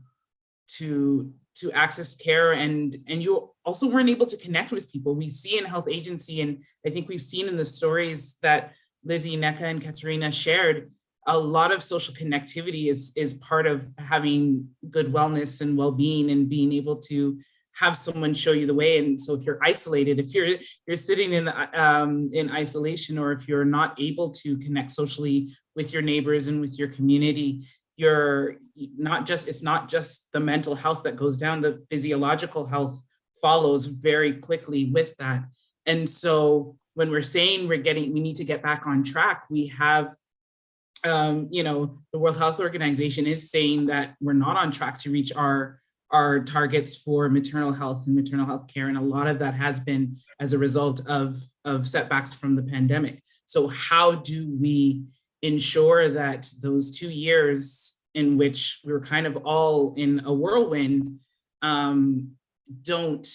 access care, and you also weren't able to connect with people. We see in health agency, and I think we've seen in the stories that Lizzie, Neka, and Katerina shared, a lot of social connectivity is part of having good wellness and well-being, and being able to have someone show you the way. And so if you're isolated, if you're sitting in isolation, or if you're not able to connect socially with your neighbors and with your community, it's not just the mental health that goes down, the physiological health follows very quickly with that. And so when we're saying we need to get back on track, we have the World Health Organization is saying that we're not on track to reach our targets for maternal health and maternal health care. And a lot of that has been as a result of setbacks from the pandemic. So how do we ensure that those 2 years in which we were kind of all in a whirlwind don't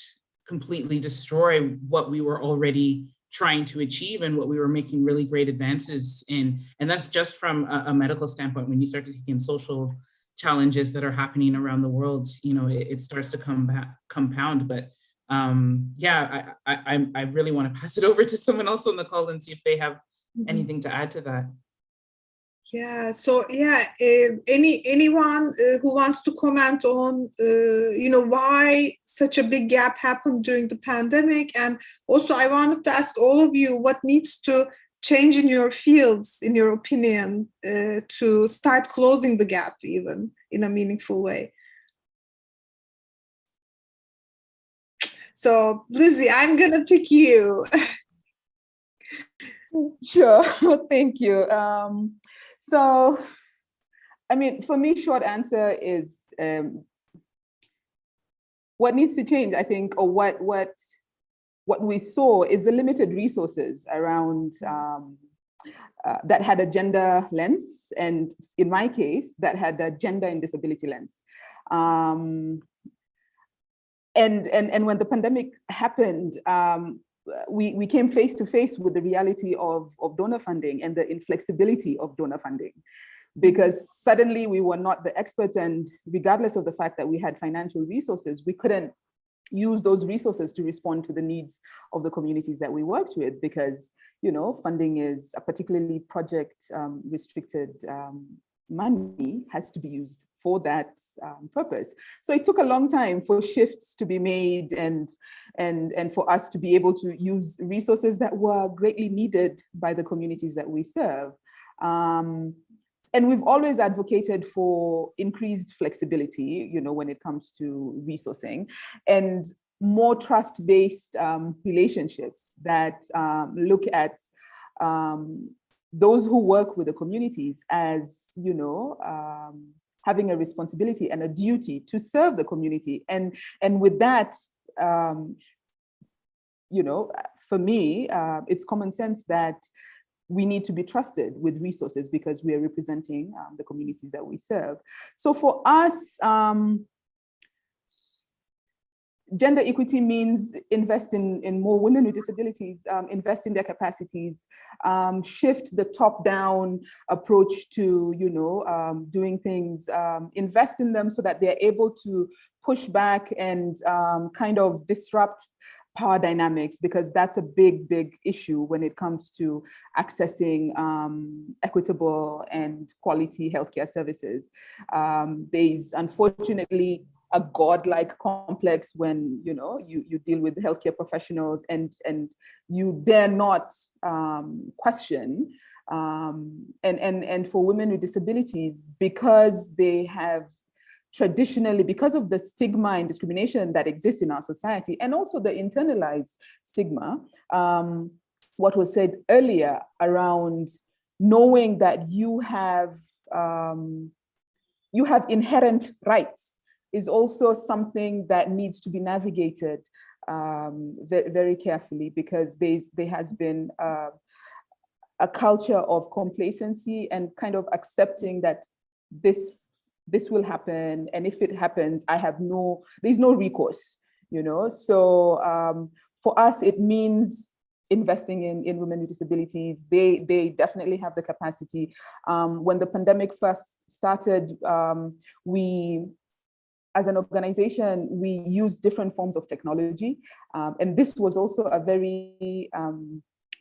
completely destroy what we were already trying to achieve and what we were making really great advances in? And that's just from a medical standpoint. When you start to take in social challenges that are happening around the world, it starts to compound. But I really want to pass it over to someone else on the call and see if they have anything to add to that. Yeah. So anyone who wants to comment on why such a big gap happened during the pandemic, and also I wanted to ask all of you what needs to change in your fields, in your opinion, to start closing the gap even in a meaningful way. So Lizzie, I'm gonna pick you. Sure, thank you. So, I mean, for me, short answer is what needs to change, I think, or what we saw is the limited resources around that had a gender lens, and in my case, that had a gender and disability lens. And when the pandemic happened, we came face to face with the reality of donor funding and the inflexibility of donor funding, because suddenly we were not the experts, and regardless of the fact that we had financial resources, we couldn't use those resources to respond to the needs of the communities that we worked with, because funding is a particularly project restricted money has to be used for that purpose. So it took a long time for shifts to be made and for us to be able to use resources that were greatly needed by the communities that we serve. And And we've always advocated for increased flexibility, when it comes to resourcing, and more trust-based relationships that look at those who work with the communities as, having a responsibility and a duty to serve the community. And with that, for me, it's common sense that we need to be trusted with resources because we are representing the communities that we serve. So for us, gender equity means invest in more women with disabilities, invest in their capacities, shift the top-down approach to, doing things, invest in them so that they're able to push back and kind of disrupt power dynamics, because that's a big issue when it comes to accessing equitable and quality healthcare services. There's unfortunately a godlike complex when you deal with healthcare professionals and you dare not question. And for women with disabilities, because they have traditionally, because of the stigma and discrimination that exists in our society, and also the internalized stigma, what was said earlier around knowing that you have inherent rights is also something that needs to be navigated very, very carefully, because there has been a culture of complacency and kind of accepting that this will happen, and if it happens, there's no recourse, So for us, it means investing in women with disabilities. They definitely have the capacity. When the pandemic first started, we, as an organization, we used different forms of technology, and this was also a very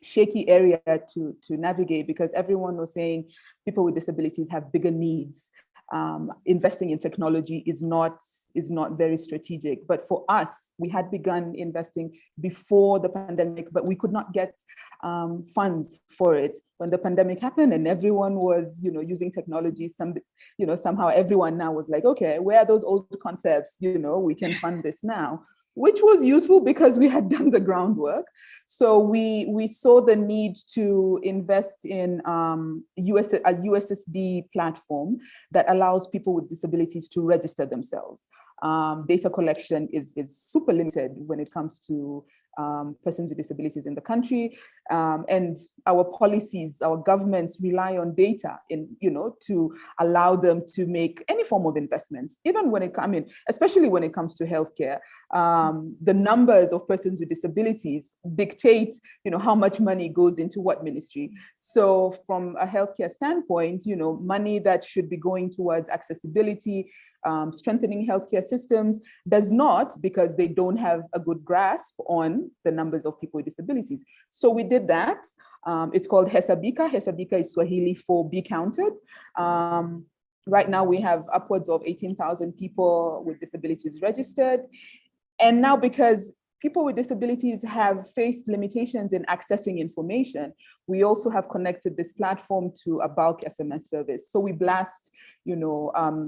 shaky area to navigate, because everyone was saying people with disabilities have bigger needs. Investing in technology is not very strategic. But for us, we had begun investing before the pandemic, but we could not get funds for it when the pandemic happened, and everyone was using technology. Somehow everyone now was like, okay, where are those old concepts? We can fund this now, which was useful because we had done the groundwork. So we saw the need to invest in a USSD platform that allows people with disabilities to register themselves. Data collection is super limited when it comes to persons with disabilities in the country, and our policies, our governments rely on data to allow them to make any form of investments, even when especially when it comes to healthcare. The numbers of persons with disabilities dictate how much money goes into what ministry. So from a healthcare standpoint, money that should be going towards accessibility, strengthening healthcare systems, does not, because they don't have a good grasp on the numbers of people with disabilities. So we did that. It's called Hesabika. Hesabika is Swahili for be counted. Right now we have upwards of 18,000 people with disabilities registered. And now, because people with disabilities have faced limitations in accessing information, we also have connected this platform to a bulk SMS service. So we blast,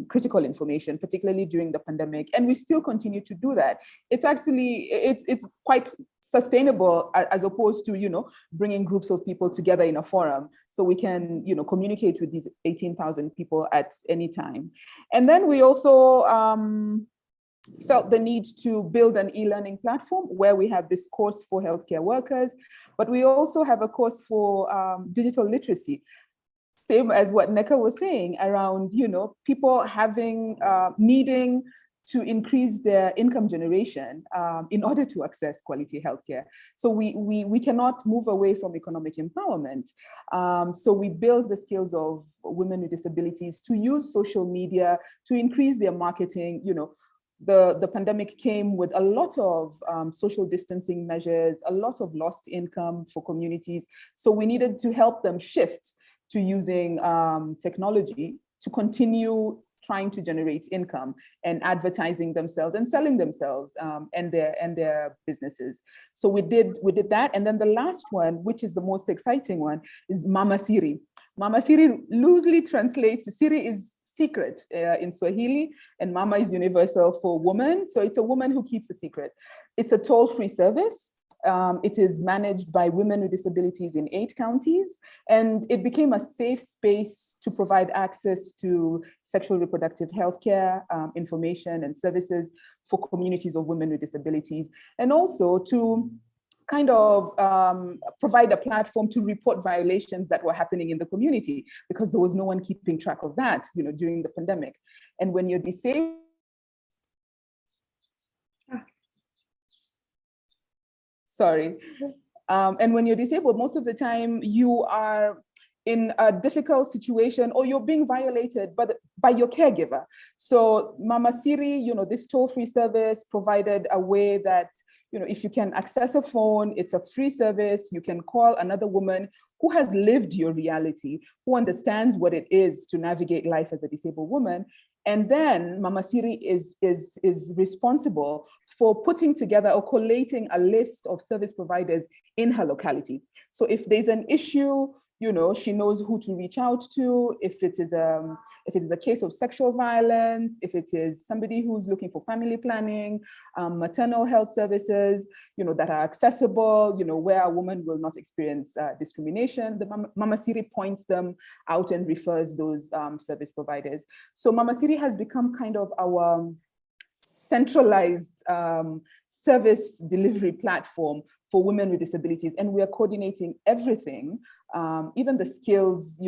critical information, particularly during the pandemic, and we still continue to do that. It's actually, it's quite sustainable as opposed to, bringing groups of people together in a forum. So we can, communicate with these 18,000 people at any time. And then we also, felt the need to build an e-learning platform where we have this course for healthcare workers, but we also have a course for digital literacy. Same as what Neka was saying around, people having, needing to increase their income generation in order to access quality healthcare. So we cannot move away from economic empowerment. So we build the skills of women with disabilities to use social media to increase their marketing. The pandemic came with a lot of social distancing measures, a lot of lost income for communities. So we needed to help them shift to using technology to continue trying to generate income and advertising themselves and selling themselves and their businesses. So we did that. And then the last one, which is the most exciting one, is Mama Siri. Mama Siri loosely translates to Siri is secret in Swahili, and Mama is universal for woman. So it's a woman who keeps a secret. It's a toll-free service. It is managed by women with disabilities in 8 counties, and it became a safe space to provide access to sexual reproductive health care, information and services for communities of women with disabilities, and also to kind of provide a platform to report violations that were happening in the community, because there was no one keeping track of that, during the pandemic. And when you're disabled, and when you're disabled, most of the time you are in a difficult situation, or you're being violated by your caregiver. So Mama Siri, this toll-free service provided a way that, if you can access a phone, it's a free service. You can call another woman who has lived your reality, who understands what it is to navigate life as a disabled woman. And then Mama Siri is responsible for putting together or collating a list of service providers in her locality. So if there's an issue, she knows who to reach out to. If it is a case of sexual violence, if it is somebody who's looking for family planning, maternal health services, that are accessible, where a woman will not experience discrimination, the Mama Siri points them out and refers those service providers. So Mama Siri has become kind of our centralized service delivery platform for women with disabilities, and we are coordinating everything, even the skills,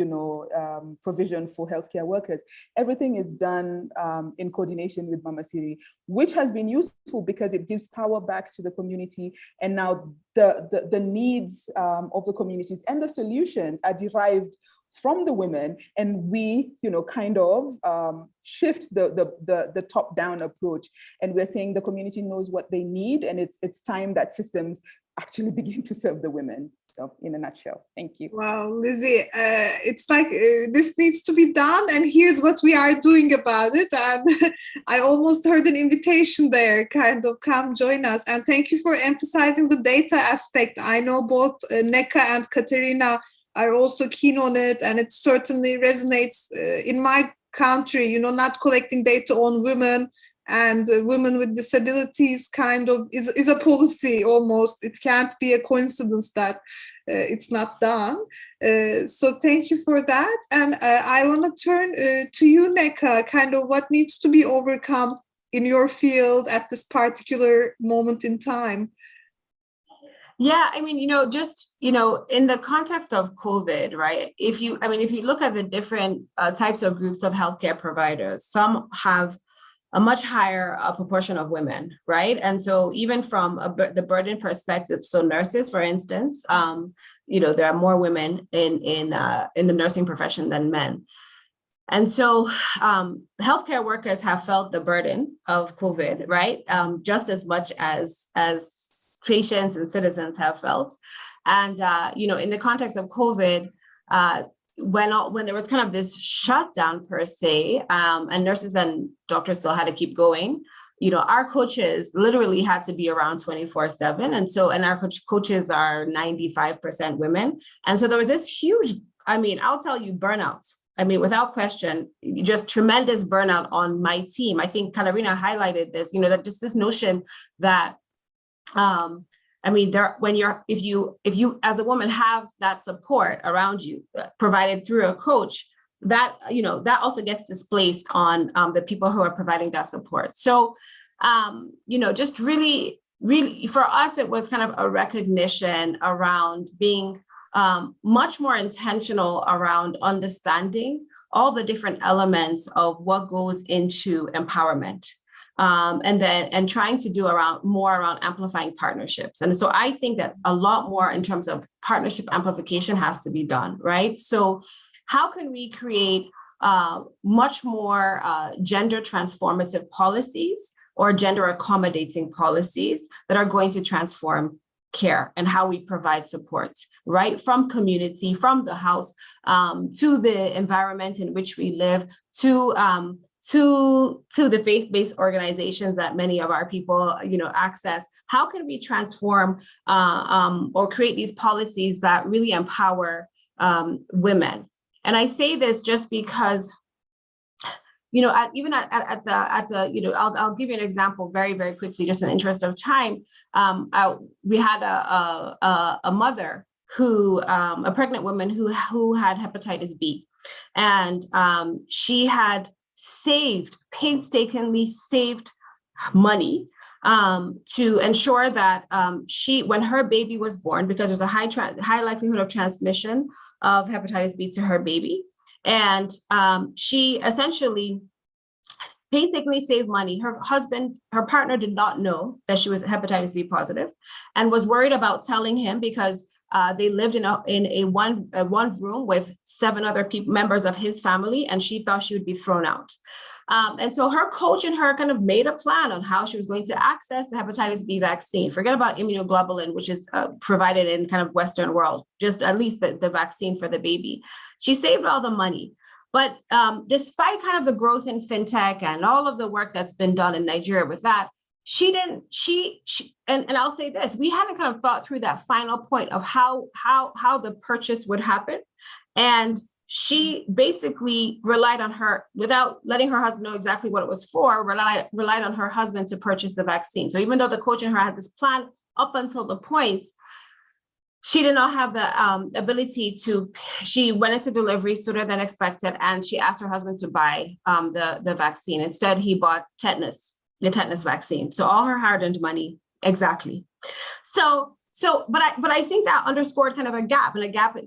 provision for healthcare workers. Everything is done in coordination with Mama Siri, which has been useful because it gives power back to the community. And now the needs of the communities and the solutions are derived from the women, and we, kind of shift the top-down approach. And we're saying the community knows what they need, and it's time that systems actually begin to serve the women. So, in a nutshell, thank you. Wow, Lizzie, it's like this needs to be done, and here's what we are doing about it. And I almost heard an invitation there, kind of come join us. And thank you for emphasizing the data aspect. I know both Neka and Katerina are also keen on it, and it certainly resonates in my country, not collecting data on women and women with disabilities kind of is a policy almost. It can't be a coincidence that it's not done. So thank you for that. And I want to turn to you, Neka, kind of what needs to be overcome in your field at this particular moment in time. Yeah, I mean, just, in the context of COVID, right? If you look at the different types of groups of healthcare providers, some have a much higher proportion of women, right? And so even from the burden perspective, so nurses, for instance, there are more women in the nursing profession than men. And so healthcare workers have felt the burden of COVID, right? Just as much as patients and citizens have felt. And, in the context of COVID, when there was kind of this shutdown per se, and nurses and doctors still had to keep going, our coaches literally had to be around 24/7. And our coaches are 95% women. And so there was this huge, I'll tell you, burnout. Without question, just tremendous burnout on my team. I think Katarina highlighted this, that just this notion that, if you as a woman have that support around you provided through a coach, that also gets displaced on the people who are providing that support. So, just really for us, it was kind of a recognition around being much more intentional around understanding all the different elements of what goes into empowerment. And trying to do more around amplifying partnerships. And so I think that a lot more in terms of partnership amplification has to be done, right? So how can we create much more gender transformative policies or gender accommodating policies that are going to transform care and how we provide support, right? From community, from the house, to the environment in which we live, to the faith-based organizations that many of our people, access. How can we transform or create these policies that really empower women? And I say this just because, you know, even at the, you know, I'll give you an example very, very quickly, just in the interest of time. We had a mother who, a pregnant woman who had hepatitis B, and she had painstakingly saved money to ensure that when her baby was born, because there's a high likelihood of transmission of hepatitis B to her baby, and she essentially painstakingly saved money. Her partner did not know that she was hepatitis B positive, and was worried about telling him because they lived in a one room with 7 other members of his family, and she thought she would be thrown out. And so her coach and her kind of made a plan on how she was going to access the hepatitis B vaccine. Forget about immunoglobulin, which is provided in kind of Western world, just at least the vaccine for the baby. She saved all the money. But despite kind of the growth in fintech and all of the work that's been done in Nigeria with that, and I'll say this, we hadn't kind of thought through that final point of how the purchase would happen. And she basically relied on without letting her husband know exactly what it was for, relied on her husband to purchase the vaccine. So even though the coach and her had this plan up until the point, she did not have the ability she went into delivery sooner than expected, and she asked her husband to buy the vaccine. Instead, he bought the tetanus vaccine. So all her hard-earned money, exactly. But I think that underscored kind of a gap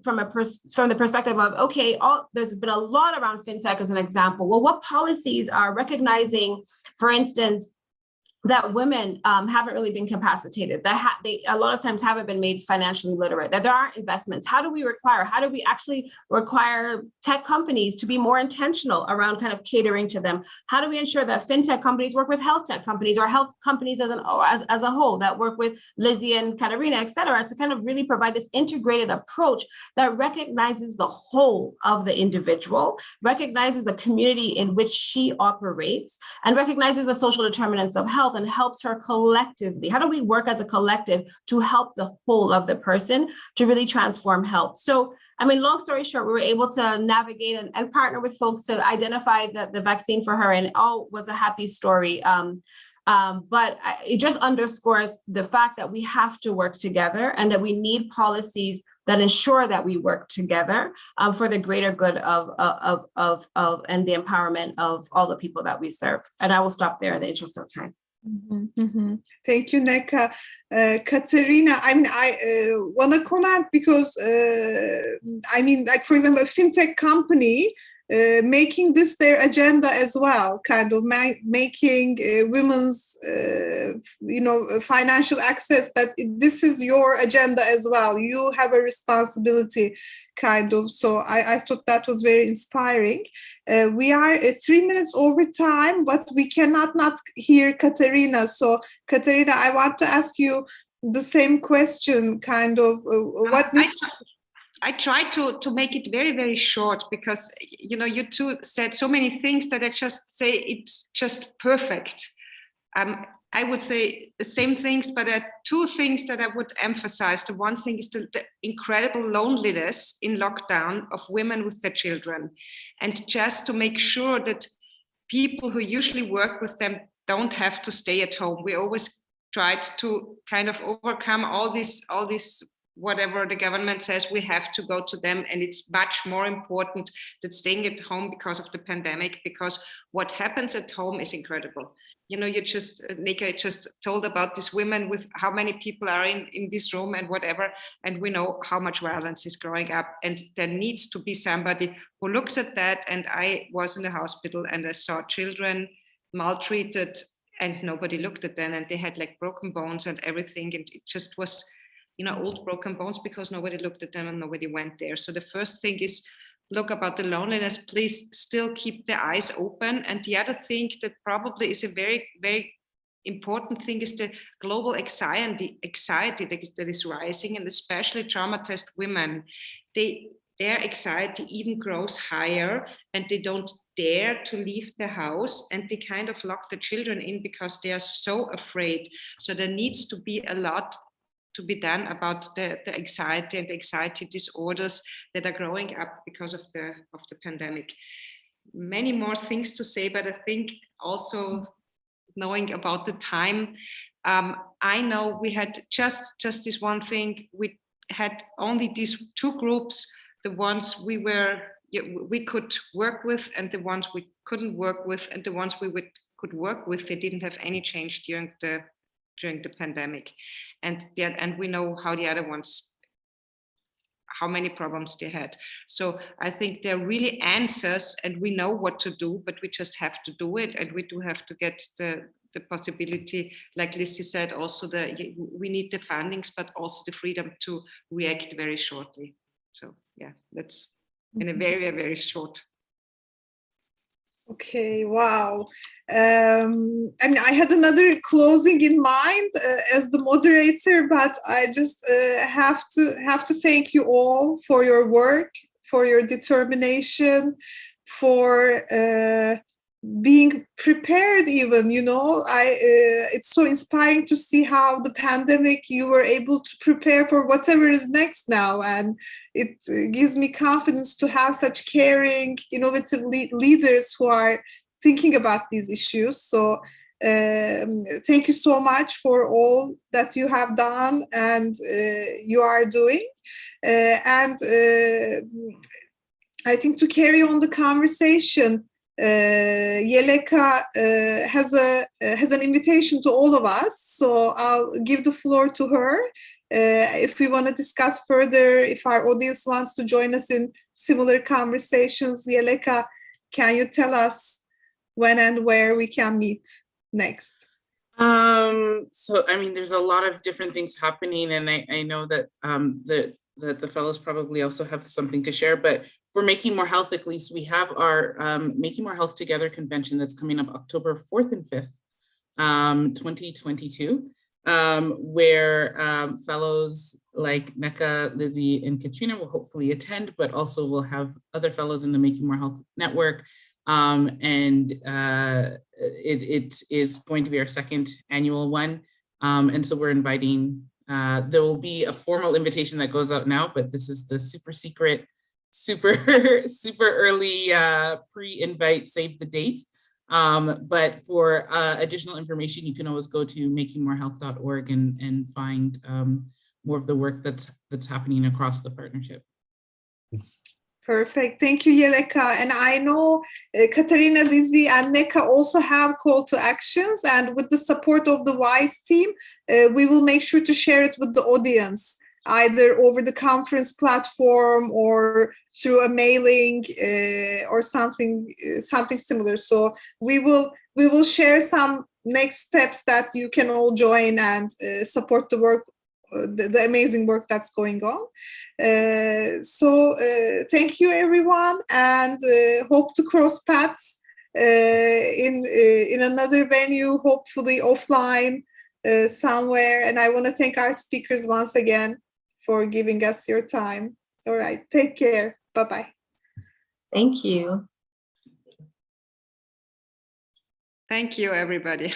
from the perspective of, okay, there's been a lot around fintech as an example. Well, what policies are recognizing, for instance, that women haven't really been capacitated, that they a lot of times haven't been made financially literate, that there aren't investments? How do we actually require tech companies to be more intentional around kind of catering to them? How do we ensure that fintech companies work with health tech companies, or health companies as a whole, that work with Lizzie and Katarina, et cetera, to kind of really provide this integrated approach that recognizes the whole of the individual, recognizes the community in which she operates, and recognizes the social determinants of health, and helps her collectively? How do we work as a collective to help the whole of the person to really transform health? So, I mean, long story short, we were able to navigate and partner with folks to identify the vaccine for her, and it all was a happy story. But it just underscores the fact that we have to work together, and that we need policies that ensure that we work together for the greater good of and the empowerment of all the people that we serve. And I will stop there in the interest of time. Mm-hmm, mm-hmm. Thank you, Neka. Katerina, I mean, I want to comment because, I mean, like, for example, a fintech company making this their agenda as well, kind of making women's, financial access, that this is your agenda as well. You have a responsibility, kind of. So I thought that was very inspiring. We are 3 minutes over time, but we cannot not hear Katerina. So Katerina, I want to ask you the same question, kind of. I tried to make it very, very short, because, you two said so many things that I just say it's just perfect. I would say the same things, but there are 2 things that I would emphasize. The one thing is the incredible loneliness in lockdown of women with their children, and just to make sure that people who usually work with them don't have to stay at home. We always tried to kind of overcome all this, whatever the government says, we have to go to them. And it's much more important than staying at home because of the pandemic, because what happens at home is incredible. Nika just told about these women with how many people are in this room and whatever. And we know how much violence is growing up. And there needs to be somebody who looks at that. And I was in the hospital and I saw children maltreated, and nobody looked at them, and they had like broken bones and everything. And it just was, old broken bones, because nobody looked at them and nobody went there. So the first thing is, look about the loneliness, please still keep the eyes open. And the other thing that probably is a very, very important thing is the global anxiety that is rising, and especially traumatized women. Their anxiety even grows higher, and they don't dare to leave the house, and they kind of lock the children in because they are so afraid. So there needs to be a lot to be done about the anxiety and anxiety disorders that are growing up because of the pandemic. Many more things to say, but I think also knowing about the time, I know we had just this one thing. We had only these two groups, the ones we could work with and the ones we couldn't work with, and the ones we could work with, they didn't have any change during the pandemic. And we know how the other ones, how many problems they had. So I think there are really answers, and we know what to do, but we just have to do it. And we do have to get the possibility, like Lizzie said, also we need the fundings, but also the freedom to react very shortly. So yeah, that's in a very, very short. Okay, wow. I mean, I had another closing in mind as the moderator, but I just have to thank you all for your work, for your determination, for being prepared even, it's so inspiring to see how the pandemic you were able to prepare for whatever is next now, and it gives me confidence to have such caring, innovative leaders who are thinking about these issues. So thank you so much for all that you have done and you are doing, and I think to carry on the conversation, Yeleka has an invitation to all of us, so I'll give the floor to her. If we want to discuss further, if our audience wants to join us in similar conversations, Yeleka, can you tell us when and where we can meet next? So, I mean, there's a lot of different things happening, and I know that the fellows probably also have something to share, but for Making More Health, at least, we have our Making More Health Together convention that's coming up October 4th and 5th, 2022, where fellows like Neka, Lizzie, and Katrina will hopefully attend, but also we'll have other fellows in the Making More Health network. And it is going to be our second annual one. And so we're inviting, there will be a formal invitation that goes out now, but this is the super secret, super early pre-invite, save the date. But for additional information, you can always go to makingmorehealth.org and find more of the work that's happening across the partnership. Perfect. Thank you, Yeleka. And I know Katarina, Lizzie, and Neka also have call to actions. And with the support of the WISE team, we will make sure to share it with the audience, either over the conference platform or through a mailing or something similar. So we will share some next steps that you can all join and support the work, the amazing work that's going on. So thank you, everyone, and hope to cross paths in another venue, hopefully offline somewhere. And I want to thank our speakers once again for giving us your time. All right, take care. Bye-bye. Thank you. Thank you, everybody.